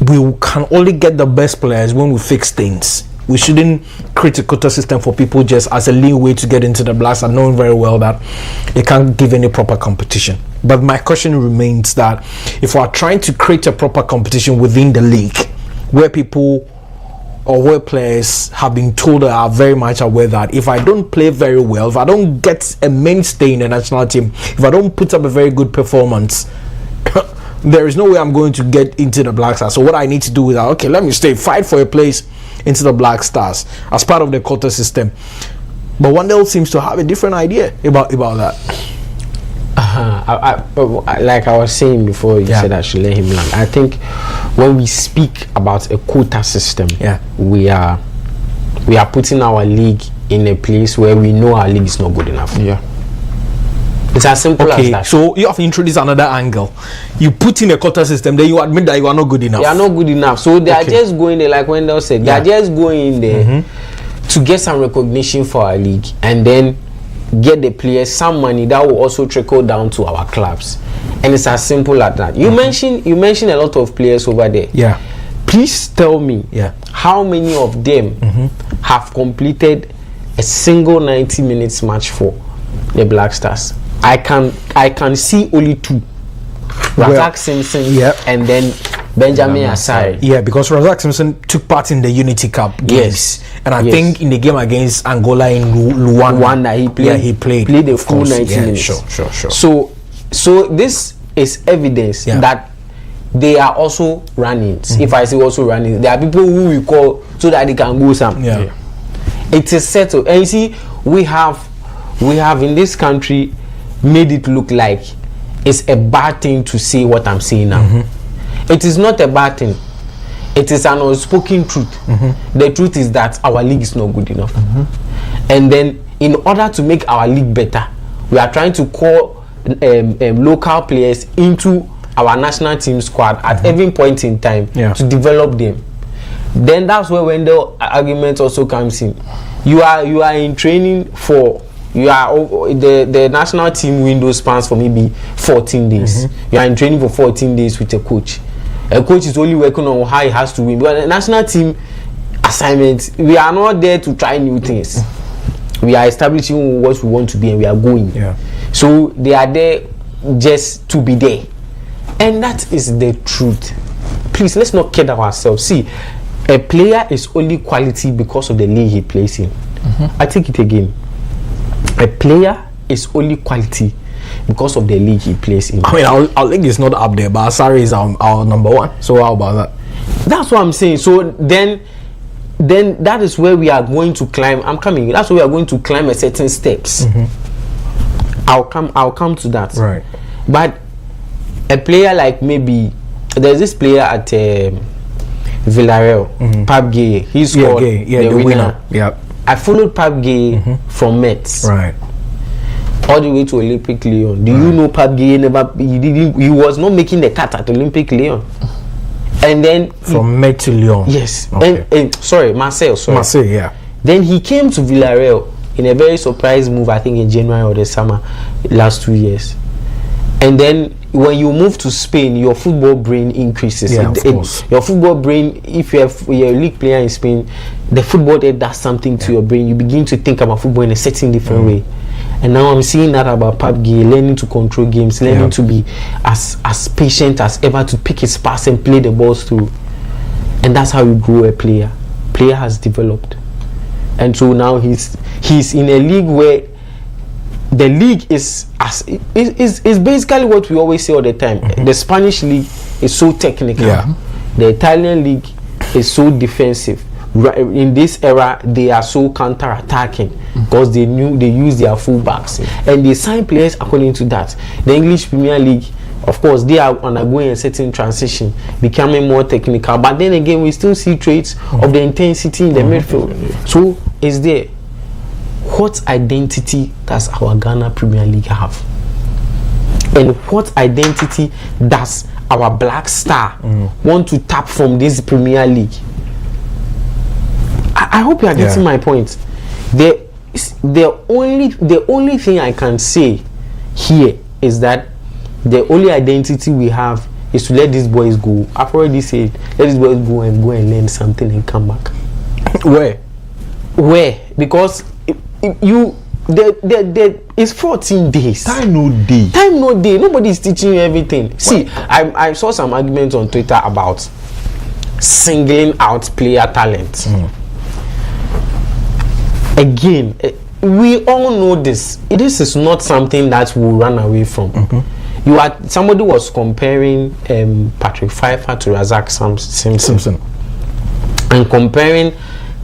We can only get the best players when we fix things. We shouldn't create a quota system for people just as a leeway to get into the Blacks, and knowing very well that they can't give any proper competition. But my question remains that if we are trying to create a proper competition within the league, where people or where players have been told, that are very much aware that if I don't play very well, if I don't get a mainstay in the national team, if I don't put up a very good performance, there is no way I'm going to get into the Black Stars. So what I need to do is, okay, let me stay, fight for a place into the Black Stars as part of the quota system. But Wendell seems to have a different idea about that. Like I was saying before, you said I should let him land. I think when we speak about a quota system, we are putting our league in a place where we know our league is not good enough. Yeah. It's as simple as that. So you have introduced another angle. You put in a quota system, then you admit that you are not good enough. You are not good enough. So they are just going there, like Wendell said, they are just going in there to get some recognition for our league, and then get the players some money that will also trickle down to our clubs. And it's as simple as that. You mentioned a lot of players over there. Yeah. Please tell me how many of them have completed a single 90 minutes match for the Black Stars. I can see only two. Razak Simpson and then Benjamin Asare. Yeah, because Razak Simpson took part in the Unity Cup games. And I think in the game against Angola in Luanda, he played the full 90 minutes. Sure. So this is evidence that they are also run-ins. If I say also run-ins, there are people who we call so that they can go some. It is settled. And you see, we have in this country made it look like it's a bad thing to say what I'm saying now. It is not a bad thing. It is an unspoken truth. The truth is that our league is not good enough. And then in order to make our league better, we are trying to call local players into our national team squad at every point in time to develop them. Then that's where when the argument also comes in. You are in training for the national team window spans for maybe 14 days. You are in training for 14 days with a coach. A coach is only working on how he has to win. But the national team assignment, we are not there to try new things. We are establishing what we want to be, and we are going. So they are there just to be there. And that is the truth. Please, let's not kid ourselves. See, a player is only quality because of the league he plays in. I take it again. A player is only quality because of the league he plays in. I mean, our league is not up there, but Asare is our number one. So how about that? That's what I'm saying. So then that is where we are going to climb. That's where we are going to climb a certain steps. I'll come to that. Right. But a player like maybe there's this player at Villarreal, Pap Gueye. He scored the winner. Yeah. I followed Pap Gueye from Metz. Right. All the way to Olympic Lyon. Do you know Pap Gueye he was not making the cut at Olympic Lyon. And then from Metz to Lyon. Yes. Okay. And Marseille. Marseille, yeah. Then he came to Villarreal in a very surprise move, I think in January or the summer last 2 years. And then when you move to Spain, your football brain increases. Yeah, of course. Your football brain, if you're a league player in Spain, the football there does something to your brain. You begin to think about football in a certain different way. And now I'm seeing that about Pap Gueye, learning to control games, learning to be as patient as ever, to pick his pass and play the balls through. And that's how you grow a player. Player has developed. And so now he's in a league where the league is basically what we always say all the time. The Spanish league is so technical. The Italian league is so defensive. In this era, they are so counter-attacking because they use their fullbacks and they sign players according to that. The English Premier League, of course, they are undergoing a certain transition, becoming more technical. But then again, we still see traits of the intensity in the midfield. So is there? What identity does our Ghana Premier League have? And what identity does our Black Star want to tap from this Premier League? I hope you are getting my point. The only thing I can say here is that the only identity we have is to let these boys go. I've already said, let these boys go and learn something and come back. Where? Because it's 14 days. Time no day. Nobody is teaching you everything. See, I saw some arguments on Twitter about singling out player talent. Again, we all know this. This is not something that we'll run away from. Somebody was comparing Patrick Pfeiffer to Razak Simpson, and comparing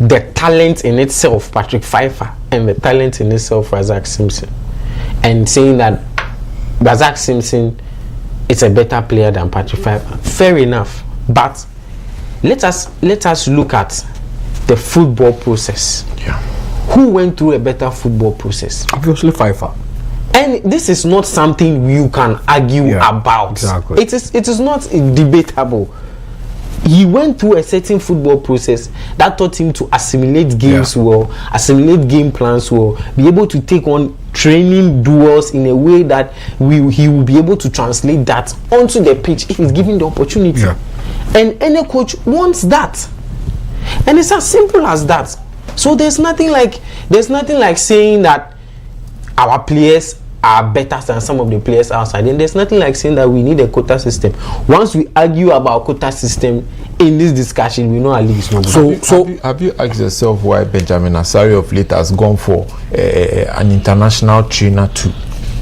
the talent in itself, Patrick Pfeiffer, and the talent in itself, Razak Simpson, and saying that Razak Simpson is a better player than Patrick Pfeiffer. Fair enough, but let us look at the football process. Yeah. Who went through a better football process? Obviously, Pfeiffer. And this is not something you can argue about. Exactly. It is not debatable. He went through a certain football process that taught him to assimilate games well, assimilate game plans well, be able to take on training duels in a way that he will be able to translate that onto the pitch if he's given the opportunity. Yeah. And any coach wants that. And it's as simple as that. So there's nothing like saying that our players are better than some of the players outside, and there's nothing like saying that we need a quota system. Once we argue about quota system in this discussion, we know our league is not good. So have you asked yourself why Benjamin Asari of late has gone for an international trainer to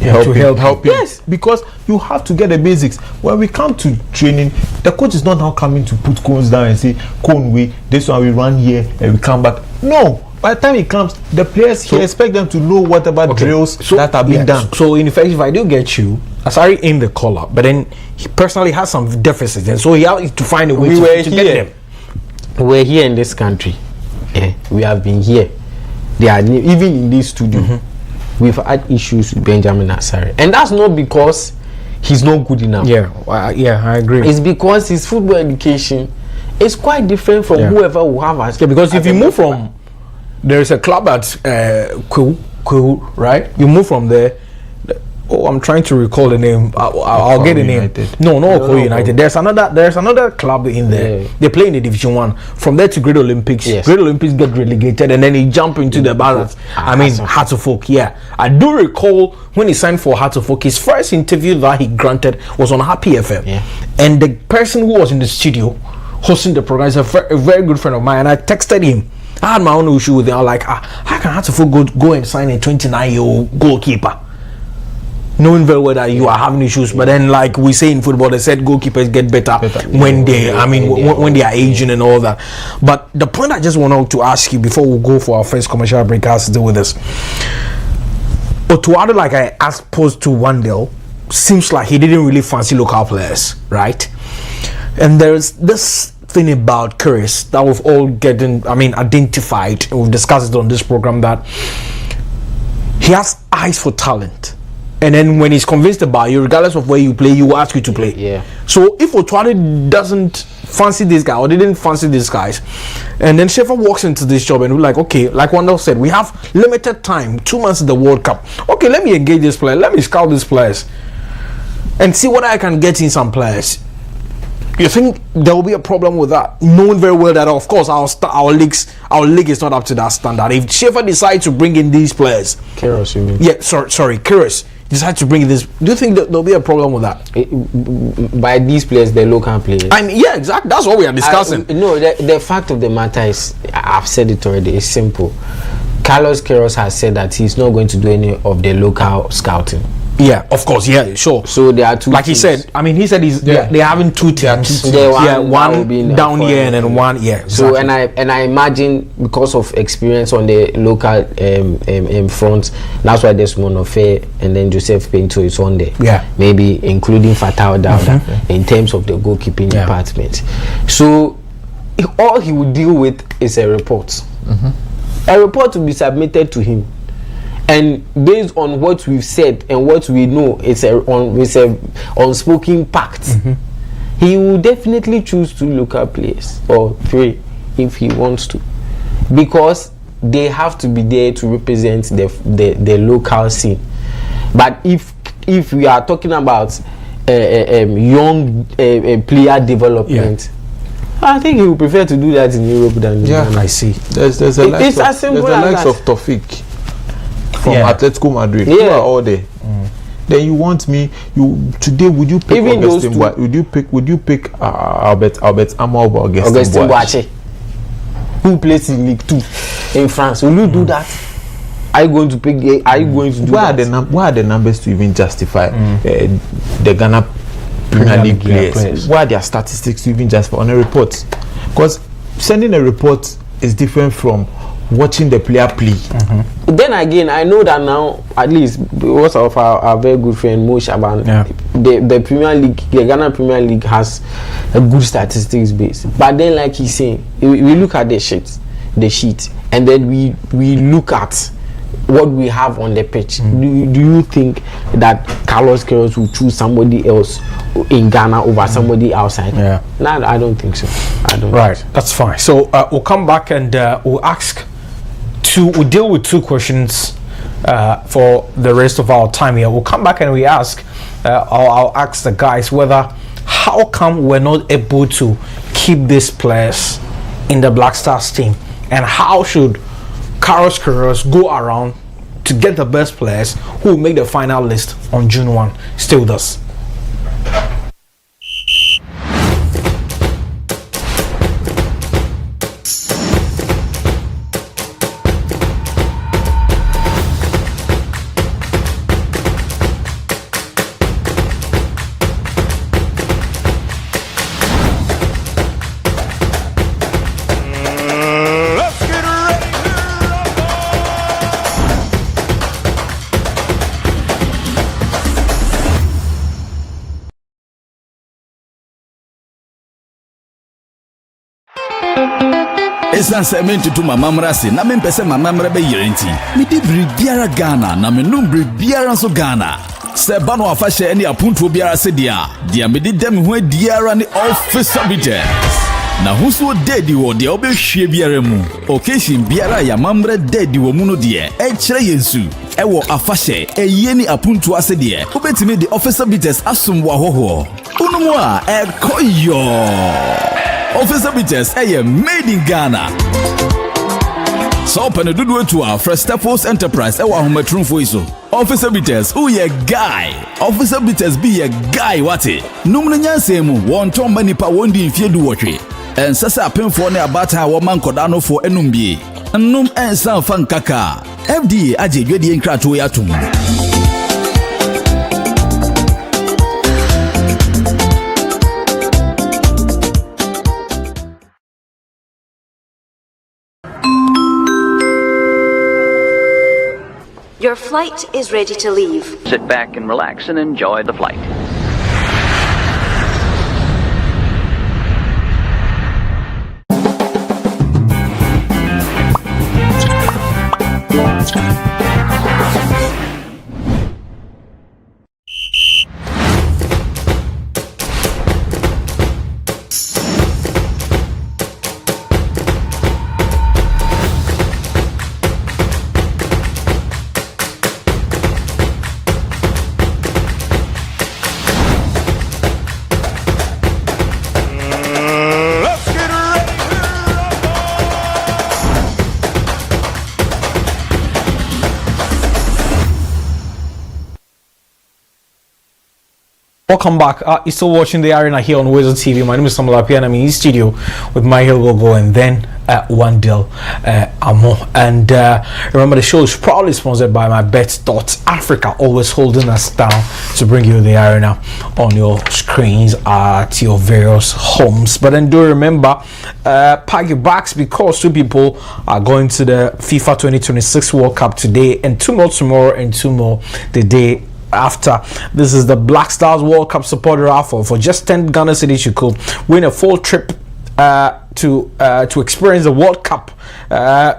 help? Yes, because you have to get the basics. When we come to training, the coach is not now coming to put cones down and say, "Cone way, this one we run here and we come back." No. By the time he comes, the players, he expect them to know whatever drills that are being done. So in effect, if I do get you, Asari in the collar, but then he personally has some deficits, and so he has to find a way to get them. We're here in this country. Yeah, we have been here. They are even in this studio. We've had issues with Benjamin Asari, and that's not because he's not good enough. Yeah, I agree. It's because his football education is quite different from whoever will have us. Yeah, because if you move from, there is a club at Kwehu, right? You move from there. Oh, I'm trying to recall the name. I'll get the name. United. No, Ekow United. There's another club in there. They play in the Division 1. From there to Great Olympics. Yes. Great Olympics get relegated, and then he jump into the balance. Hearts of Oak. Yeah, I do recall when he signed for Hearts of Oak, his first interview that he granted was on Happy FM. Yeah. And the person who was in the studio hosting the program is a very good friend of mine, and I texted him. I had my own issue with it. I was like, how can Hearts of Oak go and sign a 29-year-old goalkeeper, knowing very well that you are having issues? But then, like we say in football, they said goalkeepers get better when they are aging and all that. But the point I just wanted to ask you before we go for our first commercial break has to do with this. Otuado, like I asked, posed to Wandel, seems like he didn't really fancy local players, right? And there's this thing about Chris that we've all identified, and we've discussed it on this program, that he has eyes for talent, and then when he's convinced about you, regardless of where you play, he will ask you to play. Yeah. So if Otuade doesn't fancy this guy or didn't fancy these guys, and then Schaefer walks into this job and we're like, okay, like Wandel said, we have limited time, 2 months of the World Cup. Okay, let me engage this player, let me scout these players and see what I can get in some players. You think there will be a problem with that, knowing very well that of course our league is not up to that standard? If Schaefer decides to bring in these players, Kiros, you mean? Yeah, sorry, Kiros decides to bring in this. Do you think that there'll be a problem with that? By these players, the local players. I mean, yeah, exactly. That's what we are discussing. The fact of the matter is, I've said it already. It's simple. Carlos Queiroz has said that he's not going to do any of the local scouting. Yeah, of course, yeah, sure. So there are two. Like teams. He said, he said they're having two teams. One down here and then one, yeah. Exactly. So and I imagine because of experience on the local front, that's why there's Monofe and then Joseph Pinto is on there. Yeah. Maybe including Fatau Dauda in terms of the goalkeeping department. So all he would deal with is a report. A report will be submitted to him. And based on what we've said and what we know, it's a unspoken pact. He will definitely choose 2 local players or 3 if he wants to, because they have to be there to represent the local scene. But if we are talking about young player development, I think he would prefer to do that in Europe than in Ghana. I see. There's a likes of Tofik from Atletico Madrid. You are all there. Then you want me? Today would you pick Augustin Boache? Would you pick Albert Amor or Augustin Boache? Who plays in League 2 in France? Will you do that? Are you going to pick? Are you going to do that? Why are the numbers to even justify the Ghana Premier League players? Why are their statistics to even justify on a report? Because sending a report is different from watching the player play. Then again, I know that now, at least because of our very good friend Mo Shaban, the Premier League, the Ghana Premier League has a good statistics base. But then, like he's saying, we look at the sheet, and then we look at what we have on the pitch. Do you think that Carlos Queiroz will choose somebody else in Ghana over somebody outside? Yeah. No, I don't think so. I don't. Right, think so. that's fine. So we'll come back and we'll deal with two questions for the rest of our time here. We'll come back and we ask, I'll ask the guys how come we're not able to keep these players in the Black Stars team, and how should Carlos Queiroz go around to get the best players who will make the final list on June 1. Stay with us. Esan se men tutu mama mrase na men pese mama mra be yirenti me di biara Ghana na me num biara so Ghana se ba no afa hye ne apunto biara se dia me di dem ho diara ne officer bites na huso dedi wo de obehwie biara mu occasion biara ya mamre dedi wo mu no de e kire yensu e wo afa hye eye ni apunto ase de obetime di officer bites asum wo hoho unumu a e koyo Officer Bites made in Ghana. So open a do to our first Staples Enterprise hometrum for iso. Officer Bites, who ye guy? Officer Bites be a guy what it? Numnya same one tom many pa wondi in fear do what we. And sasa pen for ne abata woman kodano for enumbi. And num en san fan kaka. FDA aje gwedi en krato yatum. Your flight is ready to leave. Sit back and relax and enjoy the flight. Welcome back. You're still watching the arena here on WoezorTV. My name is Ekow Amoasi Appiah and I'm in the studio with Michael Gogo and then Wandel Amo. And remember, the show is proudly sponsored by my Bet.Africa, always holding us down to bring you the arena on your screens at your various homes. But then do remember, pack your bags because two people are going to the FIFA 2026 World Cup today, and two more tomorrow, and two more the day after. This is the Black Stars World Cup supporter raffle. For just 10 Ghana cedis you could win a full trip to experience the World Cup,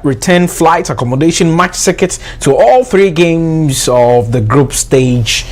return flight, accommodation, match tickets to all 3 games of the group stage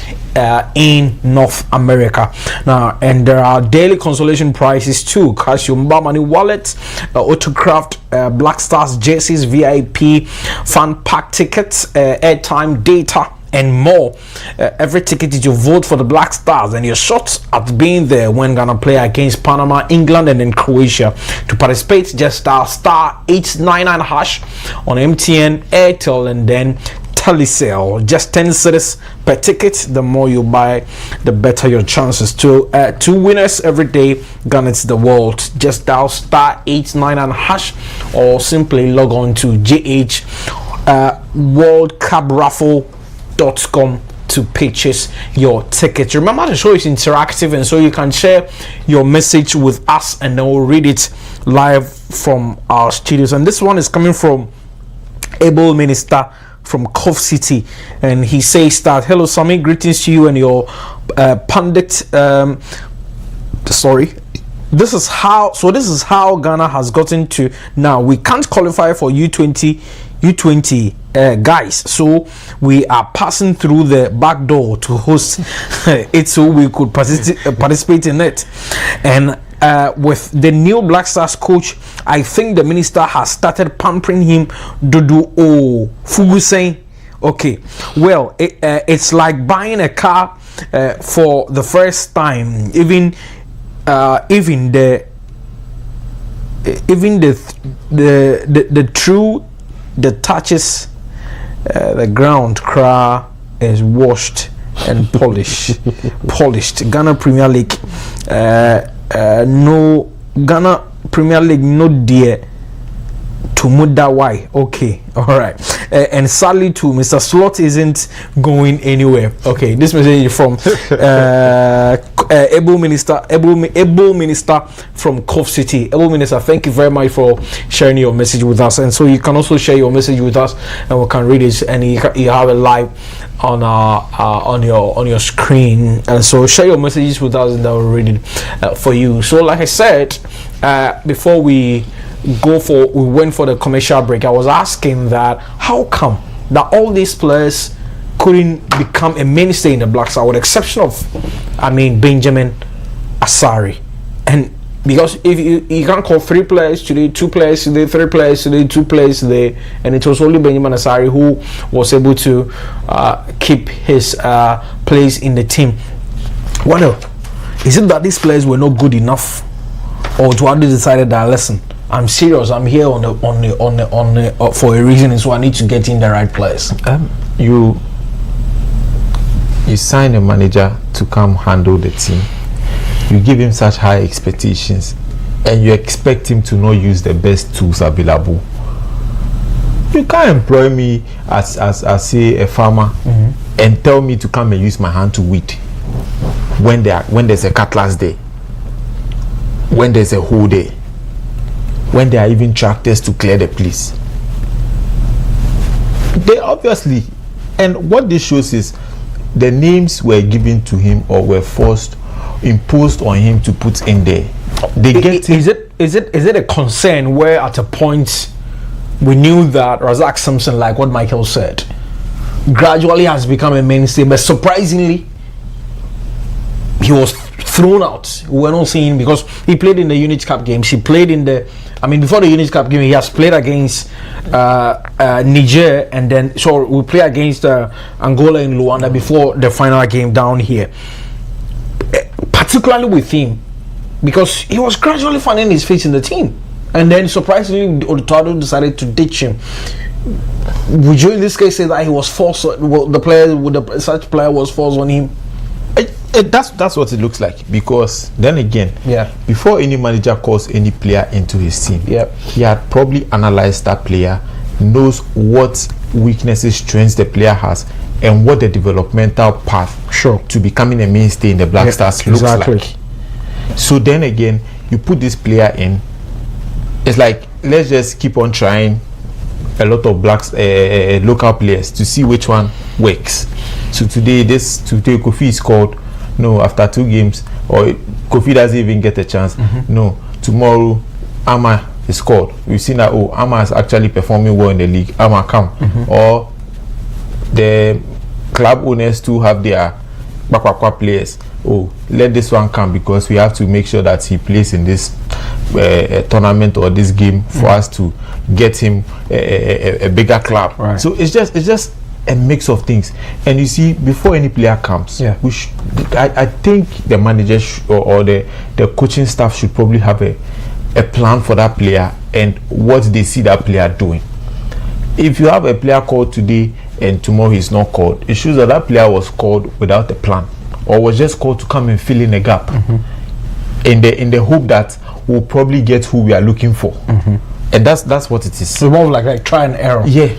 in North America. Now, and there are daily consolation prizes too: cash your money wallet, autographed Black Stars jerseys, VIP fan pack tickets, airtime, data, and more. Every ticket is your vote for the Black Stars and your shot at being there when Ghana play against Panama, England, and then Croatia. To participate, just dial *899# on MTN, Airtel, and then Telecel. Just 10 cedis per ticket. The more you buy, the better your chances. To two winners every day. Ghana it's the world. Just dial *899# or simply log on to worldcupraffle.com to purchase your tickets. Remember, the show is interactive, and so you can share your message with us and then we'll read it live from our studios. And this one is coming from Able Minister from Cove City, and he says that, hello Sammy, greetings to you and your pundit. This is how Ghana has gotten to now. We can't qualify for U20 guys, so we are passing through the back door to host it so we could participate in it. And with the new Black Stars coach, I think the minister has started pampering him. Dudu Fugusen. Okay, well, it's like buying a car for the first time. Even the touches, the ground cra is washed and polished. Ghana Premier League, no Ghana Premier League, no dear to Mudawai. Okay, all right. And sadly too, Mr. Slot isn't going anywhere. Okay, this message is from Able Minister from Cove City. Able Minister, thank you very much for sharing your message with us. And so you can also share your message with us, and we can read it, and you have it live on on your screen. And so share your messages with us, and I will read it for you. So, like I said, before we went for the commercial break, I was asking that how come that all these players couldn't become a mainstay in the Black Stars, with the exception of, Benjamin Asare. And because if you can't call 3 players today, 2 players today, 3 players today, 2 players today, and it was only Benjamin Asare who was able to keep his place in the team. Well, is it that these players were not good enough, or to have they decided that, listen, I'm serious, I'm here on the for a reason, so I need to get in the right place? You sign a manager to come handle the team. You give him such high expectations, and you expect him to not use the best tools available. You can't employ me as say a farmer and tell me to come and use my hand to weed when there's a cutlass day, when there's a hoe day, when there are even tractors to clear the place. They obviously, and what this shows is the names were given to him or were imposed on him to put in there. Is it a concern where at a point we knew that Razak Simpson, like what Michael said, gradually has become a mainstay, but surprisingly he was thrown out? We're not seeing, because he played in the Unity Cup games. He played in the, before the Unity Cup game, he has played against Niger, and then so we play against Angola in Luanda before the final game down here. Particularly with him, because he was gradually finding his feet in the team, and then surprisingly Otado decided to ditch him. Would you in this case say that he was forced? Such player was forced on him? That's what it looks like, because then again, before any manager calls any player into his team, he had probably analyzed that player, knows what weaknesses, strengths the player has, and what the developmental path to becoming a mainstay in the Black Stars looks like. So then again, you put this player in, it's like, let's just keep on trying a lot of local players to see which one works. So today Kofi is called, no, after 2 games, or Kofi doesn't even get a chance. No, tomorrow Ama is called. We've seen that, Ama is actually performing well in the league, Ama come. Or the club owners too have their players. Let this one come, because we have to make sure that he plays in this tournament or this game for us to get him a bigger club. Right. So it's just a mix of things. And you see, before any player comes, I think the manager or the coaching staff should probably have a plan for that player and what they see that player doing. If you have a player called today and tomorrow he's not called, it shows that player was called without a plan, or was just called to come and fill in a gap, in the hope that we'll probably get who we are looking for. And that's what it is. So more like try and error. Yeah.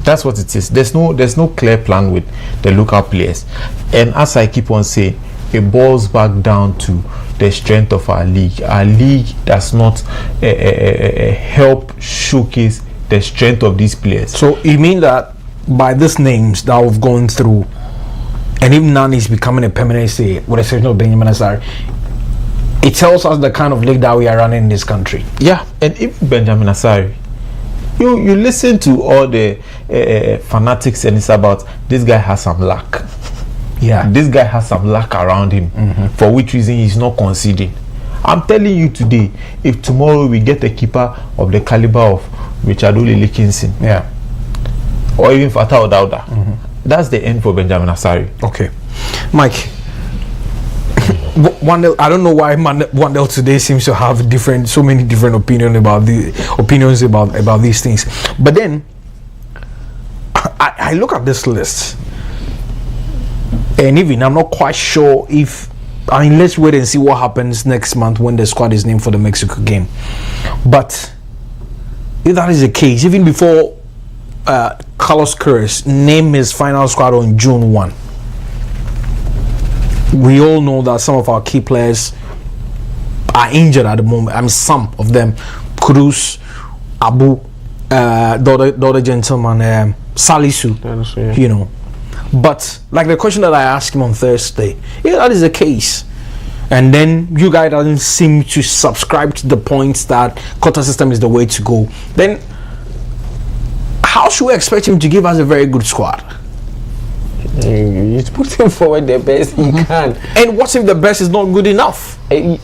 That's what it is. There's no clear plan with the local players, and as I keep on saying, it boils back down to the strength of our league. Our league does not help showcase the strength of these players. So you mean that by these names that we've gone through, and if none is becoming a permanent say, with the exception of Benjamin Asare, it tells us the kind of league that we are running in this country. Yeah, and if Benjamin Asare, you listen to all the fanatics, and it's about this guy has some luck. Yeah, this guy has some luck around him, for which reason he's not conceding. I'm telling you today, if tomorrow we get a keeper of the caliber of Richard Ole Lekinson, yeah, or even Fatah Odauda, that's the end for Benjamin Asare. Okay, Mike. Wandel, I don't know why Wandel today seems to have so many different opinions about these things. But then I look at this list, and even I'm not quite sure if, I mean, let's wait and see what happens next month when the squad is named for the Mexico game. But if that is the case, even before Carlos Queiroz named his final squad on June 1, we all know that some of our key players are injured at the moment. I mean, some of them, Cruz, Abu, the other gentleman, Salisu, you know. But like the question that I asked him on Thursday, if that is the case, and then you guys doesn't seem to subscribe to the points that quota system is the way to go, then how should we expect him to give us a very good squad? You put him forward the best he can. And what if the best is not good enough? You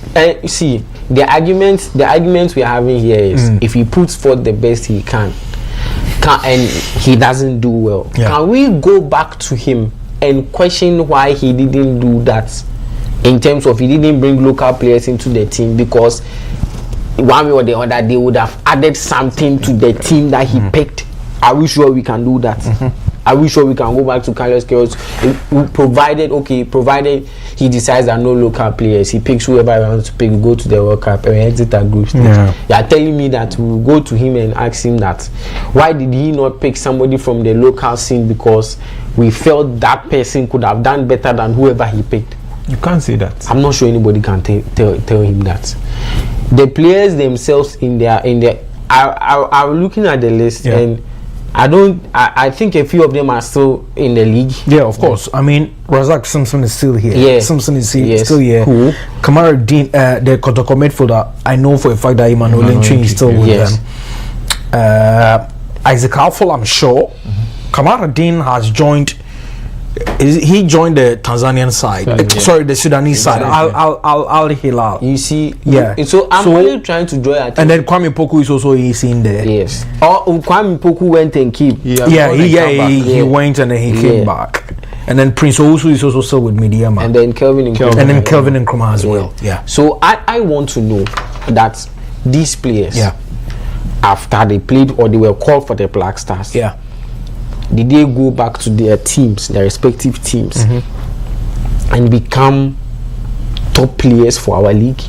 see, the argument we are having here is if he puts forward the best he can and he doesn't do well, can we go back to him and question why he didn't do that, in terms of he didn't bring local players into the team? Because one way or the other they would have added something to the team that he picked. Are we sure we can do that? Are we sure we can go back to Carlos Queiroz, provided he decides that no local players, he picks whoever he wants to pick, go to the World Cup and exit that group stage? You are telling me that we'll go to him and ask him that why did he not pick somebody from the local scene, because we felt that person could have done better than whoever he picked? You can't say that. I'm not sure anybody can tell him that. The players themselves in their are looking at the list, and I think a few of them are still in the league. Yeah, of course. I mean, Razak Simpson is still here. Yeah. Simpson is still here. Cool. Kamara Dean, the Kotoko midfielder, I know for a fact that Emmanuel Lynching is still with them. Isaac Alfol, I'm sure. Kamara Dean has joined. He joined the Tanzanian side. Sorry, the Sudanese side. Al Hilal. You see, so I'm really trying to draw attention. And then Kwame Poku is also in there. Yes. Kwame Poku went and came. He went and then he came back. And then Prince Owusu is also still with Mediama. And then Kelvin Nkrumah as well. Yeah. So I want to know that these players, after they played or they were called for the Black Stars, did they go back to their teams, their respective teams, and become top players for our league?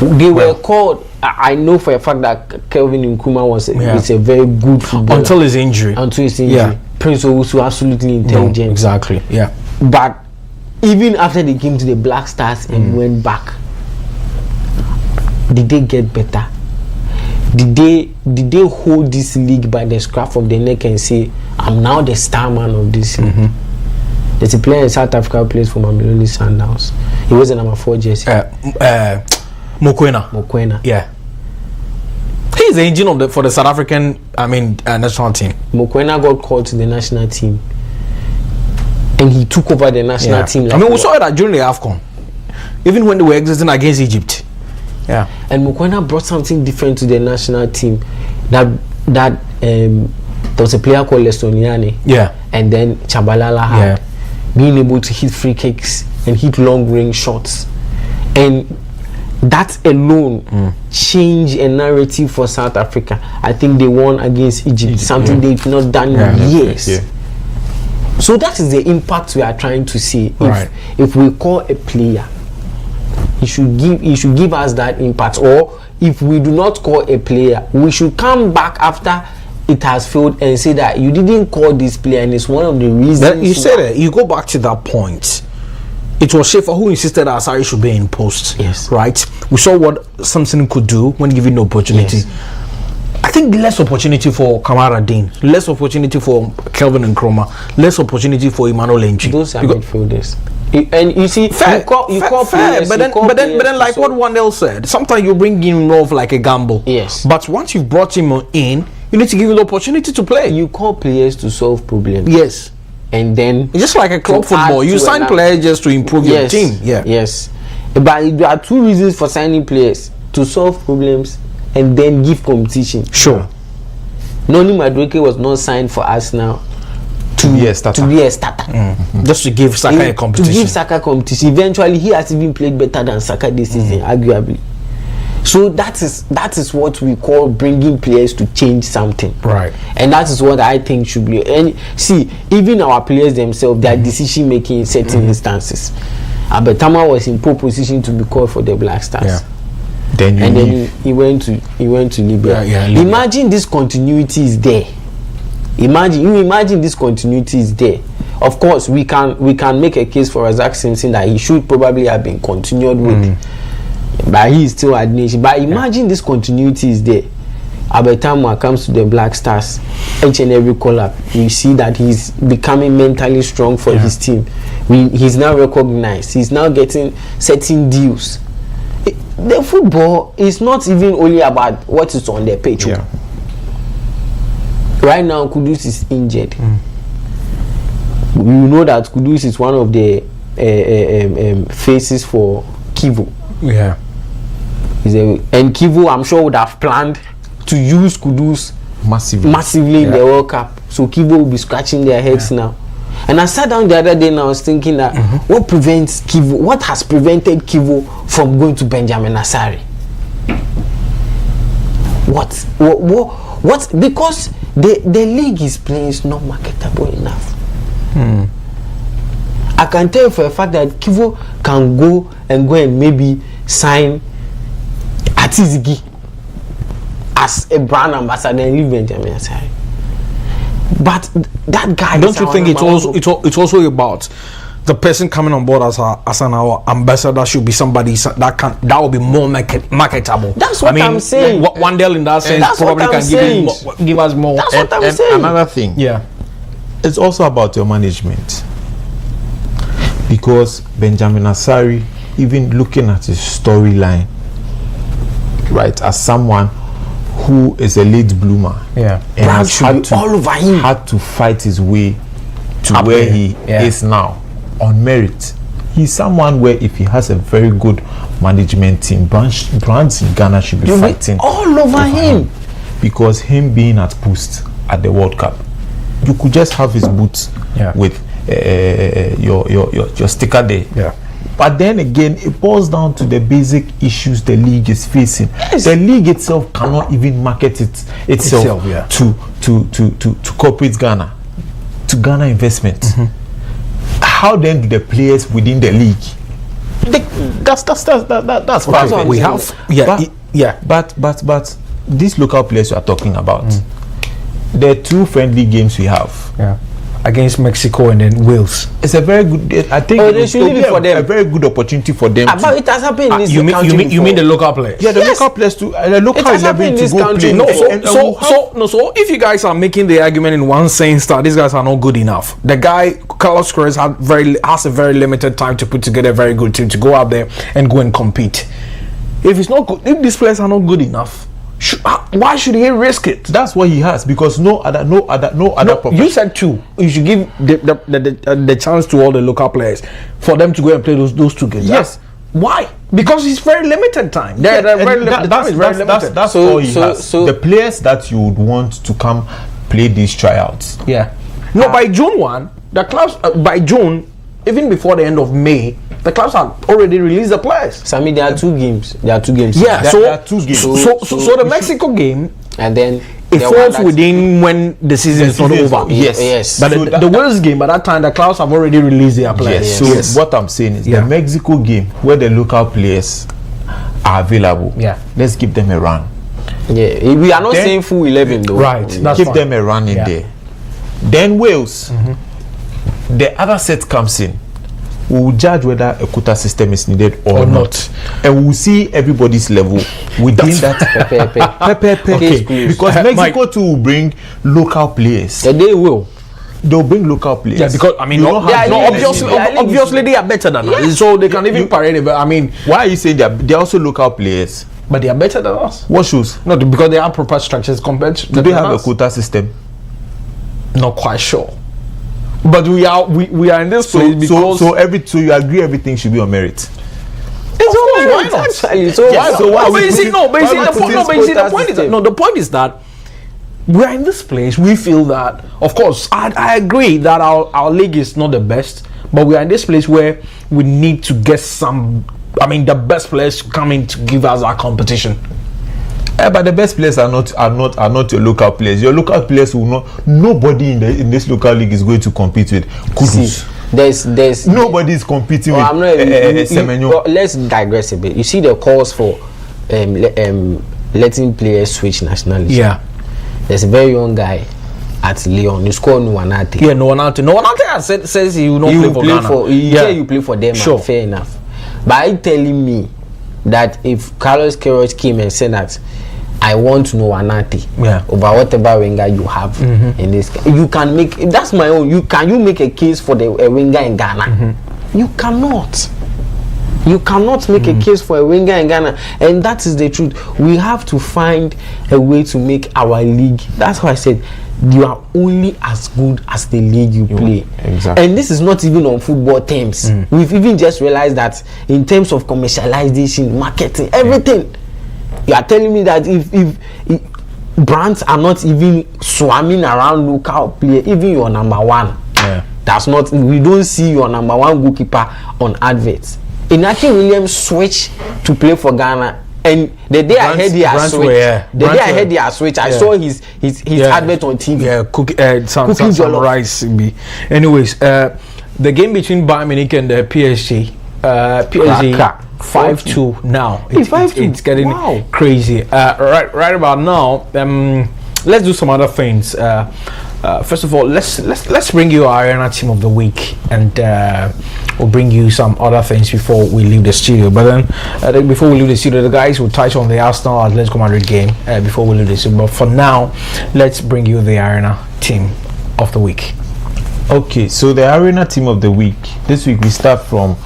They were called. I know for a fact that Kelvin Nkrumah was a very good footballer until his injury. Prince Owusu absolutely intelligent. Exactly. Yeah. But even after they came to the Black Stars and went back, did they get better? Did they hold this league by the scruff of the neck and say, I'm now the star man of this league? There's a player in South Africa who plays for Mamelodi Sundowns. He was a number 4 jersey. Mokoena. Yeah. He's the engine for the South African, national team. Mokoena got called to the national team, and he took over the national team. We saw that during the AFCON, even when they were exiting against Egypt. Yeah, and Mokoena brought something different to the national team. That there was a player called Lestoniani. Yeah, and then Chabalala had being able to hit free kicks and hit long range shots, and that alone changed a narrative for South Africa. I think they won against Egypt, something they've not done in years. So that is the impact we are trying to see. If we call a player, he should give us that impact. Or if we do not call a player, we should come back after it has failed and say that you didn't call this player and it's one of the reasons. That you said it. You go back to that point. It was Schaefer who insisted that Asari should be in post. Yes. Right? We saw what Samson could do when given the opportunity. Yes. I think less opportunity for Kamara Dean, less opportunity for Kelvin Nkrumah, less opportunity for Emmanuel Enchi. Those are midfielders. And you see, fair, you call fair, players, but then, like what Wandel said, sometimes you bring him more of like a gamble. Yes. But once you've brought him in, you need to give him the opportunity to play. You call players to solve problems. Yes. And then it's just like a club football. You sign players just to improve your team. Yeah. Yes. But there are two reasons for signing players: to solve problems and then give competition. Sure. Noni Madueke was not signed for Arsenal to be a starter. Just to give Saka a competition. To give Saka competition. Eventually, he has even played better than Saka this season, arguably. So that is what we call bringing players to change something. Right. And that is what I think should be. And see, even our players themselves, their decision making in certain instances. Abetama was in poor position to be called for the Black Stars. Yeah. Then he went to Libya. Libya. Imagine this continuity is there. Imagine this continuity is there. Of course, we can make a case for Razak Simpson that he should probably have been continued with. But he is still at nation. But imagine this continuity is there. Abetama comes to the Black Stars, each and every call-up, we see that he's becoming mentally strong for his team. He's now recognized. He's now getting certain deals. The football is not even only about what is on the pitch. Yeah. Right now, Kudus is injured. We know that Kudus is one of the faces for Kivu. Yeah. And Kivu, I'm sure, would have planned to use Kudus massively in the World Cup. So Kivu will be scratching their heads now. And I sat down the other day and I was thinking that what prevents Kivu? What has prevented Kivu from going to Benjamin Asari? What? Because the league is playing is not marketable enough. I can tell you for a fact that Kivu can go and maybe sign Atizigi as a brand ambassador and leave Benjamin Asari. But that guy, don't you think it's also about the person coming on board as an ambassador should be somebody that will be more marketable? That's what I'm saying. Wandel in that sense probably can give us more. That's what I'm saying. Another thing, it's also about your management, because Benjamin Asari, even looking at his storyline, right, as someone who is a late bloomer, and has had to fight his way to where he is now on merit. He's someone where if he has a very good management team, brands in Ghana should be fighting all over him. Because him being at post at the World Cup, you could just have his boots with your sticker there. But then again, it boils down to the basic issues the league is facing. The league itself cannot even market itself to corporate Ghana, to Ghana investment. How then do the players within the league? That's fine. We have but these local players you are talking about, there are 2 friendly games we have. Against Mexico and then Wales. It's a very good. I think it will be a very good opportunity for them. But it has happened in this country. You mean the local players? Yeah, the local players too. The local 11 to go play. So if you guys are making the argument in one sense that these guys are not good enough, the guy Carlos Queiroz has a very limited time to put together a very good team to go out there and go and compete. If it's not good, if these players are not good enough, why should he risk it? That's what he has, because no other. You said 2. You should give the chance to all the local players for them to go and play those 2 games. Yes. Why? Because it's very limited time. That's all he has. So the players that you would want to come play these tryouts. By June 1, the clubs by June, even before the end of May, the clubs have already released the players. Sami, there are 2 games. Yeah, there are 2 games. So the Mexico game, and then it falls within when the season is not over. Yes. But the Wales game, by that time, the clubs have already released their players. So what I'm saying is the Mexico game, where the local players are available, let's give them a run. Yeah, we are not saying full 11 though. Right, that's Give fine. them a run in there. Then Wales, the other set comes in. We will judge whether a quota system is needed or not, and we will see everybody's level within that. Okay, because Mexico too will bring local players. Yeah, they will. They'll bring local players. Yeah, because I mean, obviously they are better than us, so they can even parade it. But I mean, why are you saying they're also local players? But they are better than us. What shows? No, because they have proper structures compared to. Do they have a quota system? Not quite sure. But we are in this place because so you agree everything should be on merit. It's all right, actually. So why? The point is that we are in this place. We feel that, of course, I agree that our league is not the best, but we are in this place where we need to get some. I mean, the best players to come in to give us our competition. But the best players are not your local players. Your local players will not. Nobody in this local league is going to compete with Kudus. There's nobody is competing with Semenyo. Let's digress a bit. You see the calls for letting players switch nationality. Yeah, there's a very young guy at Lyon. You score Nuanate. Yeah, Nuanate says he will not play for Ghana. You play for them. Sure, fair enough. But are you telling me that if Carlos Queiroz came and said that I want Nuanate over whatever winger you have in this, you can make that's my own. You make a case for the winger in Ghana? You cannot. You cannot make a case for a winger in Ghana, and that is the truth. We have to find a way to make our league. That's why I said you are only as good as the league you play. Exactly. And this is not even on football terms. We've even just realized that in terms of commercialization, marketing, everything. You are telling me that if brands are not even swarming around local player, even your number one, that's not. We don't see your number one goalkeeper on adverts. Inaki Williams switched to play for Ghana, and the day I heard he switch, I saw his advert on TV. Yeah, some rice. Anyways, the game between Bayern Munich and PSG, PSG 5-2 now. It's getting crazy. Right about now, let's do some other things. First of all, let's bring you our Arena Team of the Week, and we'll bring you some other things before we leave the studio. But then, before we leave the studio, the guys will touch on the Arsenal Atletico Madrid game before we leave the studio. But for now, let's bring you the Arena Team of the Week. Okay, so the Arena Team of the Week. This week we start from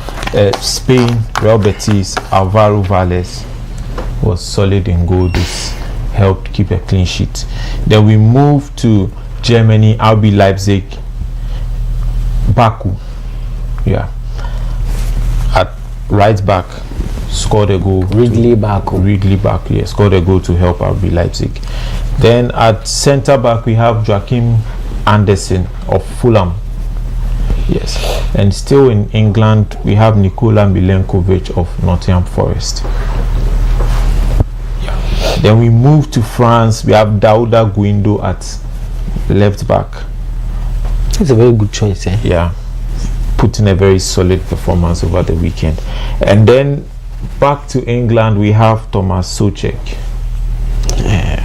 Spain. Real Betis, Alvaro Valles was solid in goal. This helped keep a clean sheet. Then we move to Germany, RB Leipzig, Baku. Yeah. At right back, scored a goal. Ridley Baku, yeah, scored a goal to help RB Leipzig. Then at centre back we have Joachim Anderson of Fulham. Yes. And still in England we have Nikola Milenkovic of Nottingham Forest. Yeah. Then we move to France. We have Dauda Guindo at left back. It's a very good choice, eh? Yeah. Put in a very solid performance over the weekend. And then back to England we have Thomas Soucek. Yeah.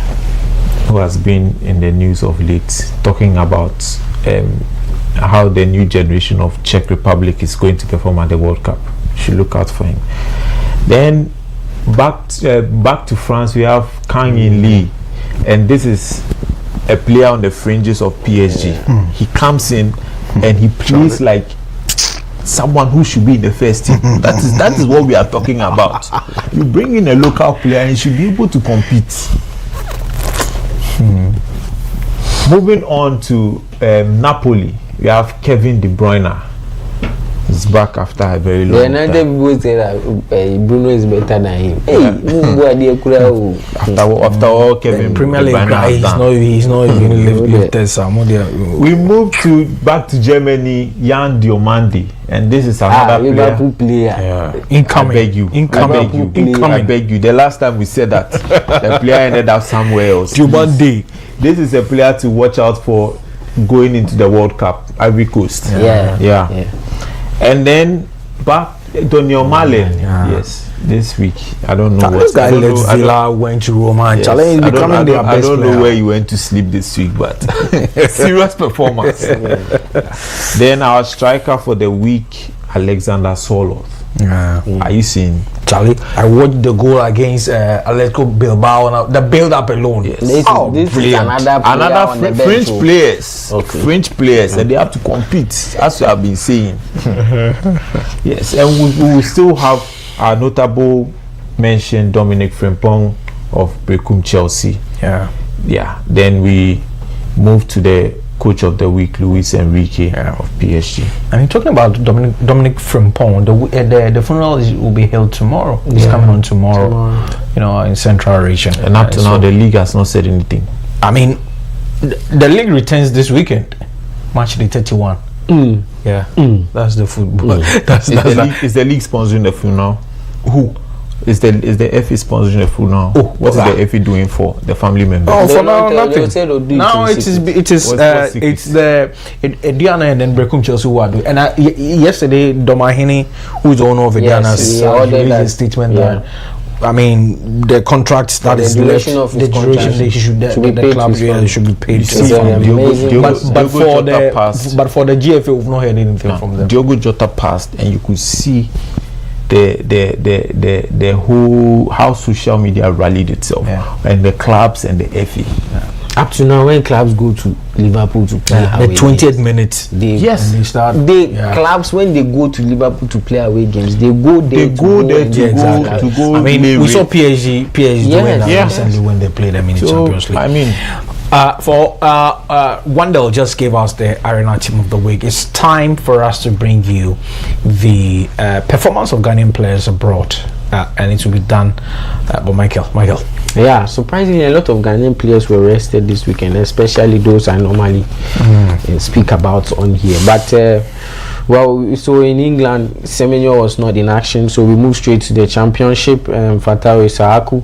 Who has been in the news of late, talking about how the new generation of Czech Republic is going to perform at the World Cup. You should look out for him. Then back to France, we have Kang In Lee, and this is a player on the fringes of PSG. He comes in and he plays like someone who should be in the first team. That is what we are talking about. You bring in a local player and he should be able to compete. Moving on to Napoli, we have Kevin De Bruyne. He's back after a very long time. People say that Bruno is better than him. After all, Kevin Premier League guy, he's not even lifted some. We move back to Germany, Jan Diomande, and this is another player. Incoming. I beg you. The last time we said that, the player ended up somewhere else. Diomande. This is a player to watch out for going into the World Cup, Ivory Coast. Yeah. And then back Daniel Malen. Yes. this week. I don't know. This guy left Villa, went to Roma, and Challenge is becoming their best player. I don't know where you went to sleep this week, but serious performance. Then our striker for the week, Alexander Soloth. Are you seeing? Charlie, I watched the goal against Atletico Bilbao. Now the build-up alone. Yes. This is another French players. Okay. French players, and they have to compete, as we have been saying. Yes, and we will still have our notable mention, Dominic Frimpong of Brecum Chelsea. Yeah. Then we move to the coach of the week, Luis Enrique of PSG. And talking about Dominic Frimpong, the funeral will be held tomorrow. It's coming on tomorrow. You know, in Central region. And up to now, the league has not said anything. I mean, the league returns this weekend, March the 31. That's the football. Is the league sponsoring the funeral? Who? Is the FA sponsoring the full now? What is the FA doing for the family members? Oh, for now nothing. Now it is Diana and then Brecum Chelsea who are doing. And yesterday Domahini, who is the owner of Diana, released a statement that I mean the contracts that is left, the duration they should the club should be paid. But for the GFA, we've not heard anything from them. Diogo Jota passed, and you could see the whole how social media rallied itself, and the clubs and the FA. Up to now, when clubs go to Liverpool to play away the 20th minute, clubs when they go to Liverpool to play away games, they go there to go. I mean, we saw PSG doing that recently when they played them in the Champions League. I mean, Wandel just gave us the Arena Team of the Week. It's time for us to bring you the performance of Ghanaian players abroad, and it will be done by Michael. Yeah, surprisingly, a lot of Ghanaian players were rested this weekend, especially those I normally speak about on here. But so in England, Semenyo was not in action, so we move straight to the Championship. Fatawu Issahaku,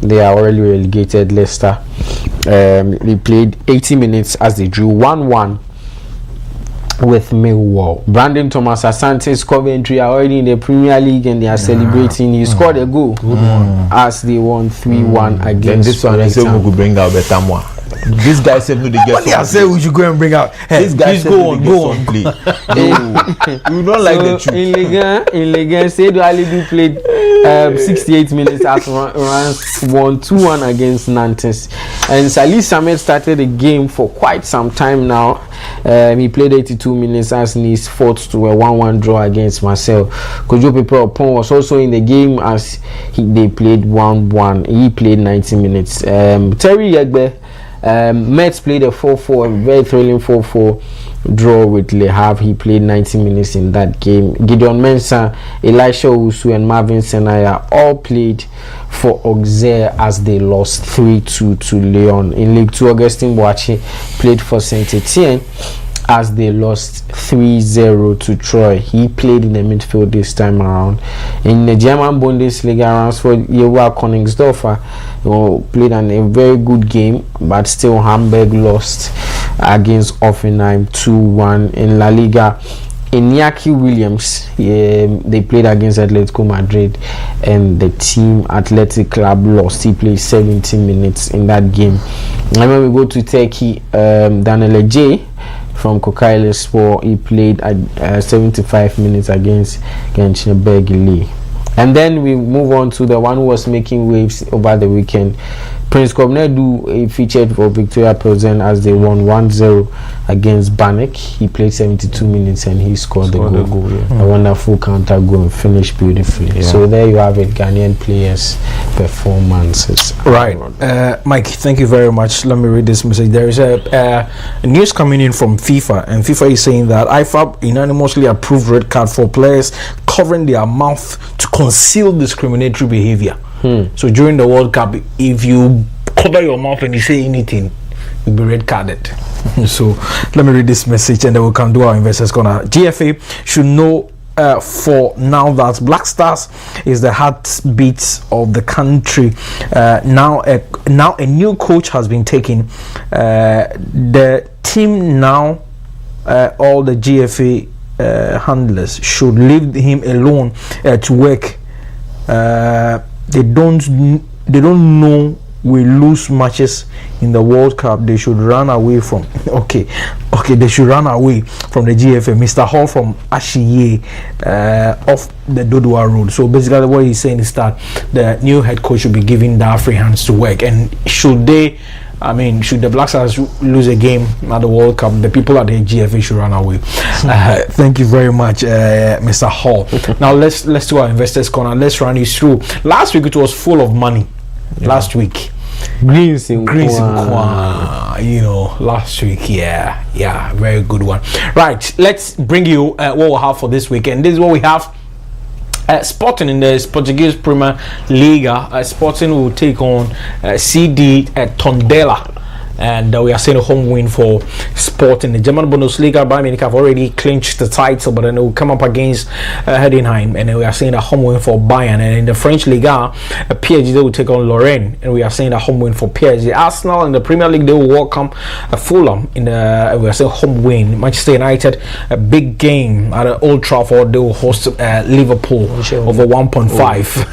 they are already relegated. Leicester, they played 80 minutes as they drew 1-1 with Millwall. Brandon Thomas Asante's Coventry are already in the Premier League and they are celebrating. He scored a goal as they won 3-1 against. Then this one I said we could bring out better more. This guy said no, they get. I said we should go and bring out. Hey, this guy go on. Play. You don't like the truth. In Ligue 1, Seydou Alibi played 68 minutes as Reims won 2-1 against Nantes. And Salih Samed started the game for quite some time now. He played 82 minutes as Nice fought to a 1-1 draw against Marseille. Kojo Pepe-Opon was also in the game as they played 1-1. He played 90 minutes. Terry Yegbe, Mets played a 4-4, very thrilling 4-4 draw with Le Havre. He played 90 minutes in that game. Gideon Mensah, Elisha Owusu and Marvin Senaya all played for Auxerre as they lost 3-2 to Lyon. In League 2, Augustin Boachi played for Saint-Etienne as they lost 3-0 to Troy. He played in the midfield this time around. In the German Bundesliga, Ransford Yewa Königsdorfer played a very good game, but still Hamburg lost against Offenheim 2-1. In La Liga, Iñaki Williams, they played against Atletico Madrid and the team Athletic Club lost. He played 70 minutes in that game. And when we go to Turkey, Daniel Ece from Kocaelispor, he played 75 minutes against Gençlerbirliği. And then we move on to the one who was making waves over the weekend. Prince Kobnedu featured for Victoria Pilsen as they won 1-0 against Banek. He played 72 minutes and he scored the goal. A wonderful counter goal and finished beautifully. So there you have it, Ghanaian players' performances. Right. Mike, thank you very much. Let me read this message. There is a news coming in from FIFA, and FIFA is saying that IFAB unanimously approved red card for players covering their mouth to conceal discriminatory behavior. So during the World Cup, if you cover your mouth and you say anything, you'll be red carded. So let me read this message and then we can do our investors corner. GFA should know for now that Black Stars is the heartbeat of the country. Now a new coach has been taken. The team now, all the GFA handlers should leave him alone to work they don't know we lose matches in the World Cup. They should run away from okay, they should run away from the GFA. Mr. Hall from Ashiye off the Dodua Road. So basically what he's saying is that the new head coach should be giving that free hands to work, and should the Black Stars lose a game at the World Cup, the people at the GFA should run away. Thank you very much, Mr. Hall. Now let's do our investors corner. Let's run you through. Last week it was full of money. Last week. Greens in Kwan, last week, yeah, very good one. Right, let's bring you what we'll have for this weekend. This is what we have. Sporting in the Portuguese Premier Liga. Sporting will take on CD Tondela. And we are seeing a home win for Sporting. The German Bundesliga, Bayern Munich have already clinched the title, but then they will come up against Heidenheim, and we are seeing a home win for Bayern. And in the French Liga, PSG they will take on Lorraine, and we are seeing a home win for PSG. Arsenal in the Premier League they will welcome Fulham in the we are seeing home win. Manchester United, a big game at Old Trafford, they will host Liverpool over 1.5.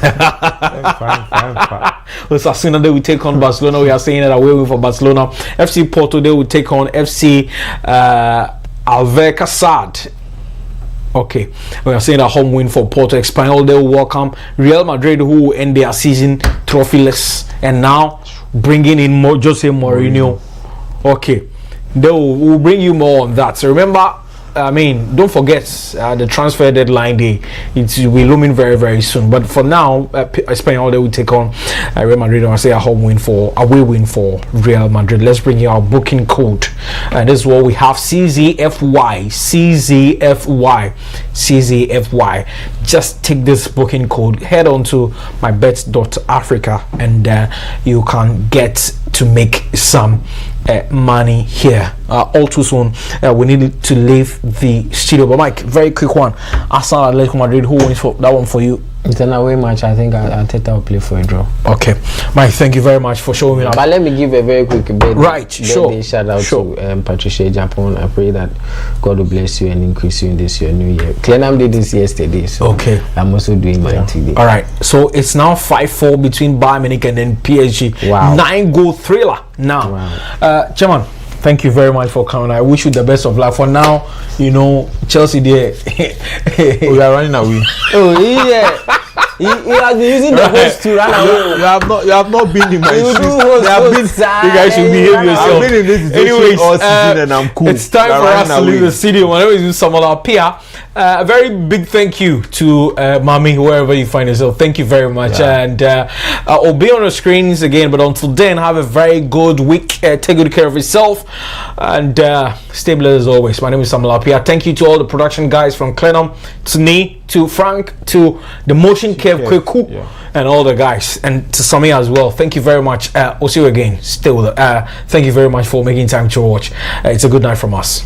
Osasuna they will take on Barcelona. We are seeing that away win for Barcelona. FC Porto they will take on FC Alvercassad. Okay, we are saying a home win for Porto. Espanyol they will welcome Real Madrid, who will end their season trophyless, and now bringing in Jose Mourinho. Okay, they will bring you more on that. So remember, don't forget the transfer deadline day. It will be looming very, very soon. But for now, Espanyol they will take on Real Madrid. I say a away win for Real Madrid. Let's bring you our booking code, and this is what we have: CZFY. Just take this booking code. Head on to mybet.africa, and you can get to make some money here. All too soon, we need to leave the studio. But Mike, very quick one. Arsenal Atletico Madrid, who wins for that one for you? It's an away match. I think Arteta will play for a draw. Okay, Mike, thank you very much for showing me. But let me give a very quick sure. shout out to Patricia Japon. I pray that God will bless you and increase you in this your new year. Clenham did this yesterday, so okay, I'm also doing mine today. All right, so it's now 5-4 between Bayern Munich and then PSG. Wow, 9-goal thriller now. Wow. Chairman, thank you very much for coming. I wish you the best of luck. For now, Chelsea there. We are running away. Oh yeah. He has been using the host to run away. You have not been in my shoes. You guys should behave yourself. I've been in this situation all season and I'm cool. It's time for us to leave the studio. My name is Samuel Appiah. A very big thank you to Mami, wherever you find yourself. Thank you very much. And I'll be on the screens again. But until then, have a very good week. Take good care of yourself. And stay blessed as always. My name is Samuel Appiah. Thank you to all the production guys from Clenham, to Nee, to Frank, to the Motion Kev Kweku, and all the guys, and to Sami as well. Thank you very much. We'll see you again. Thank you very much for making time to watch. It's a good night from us.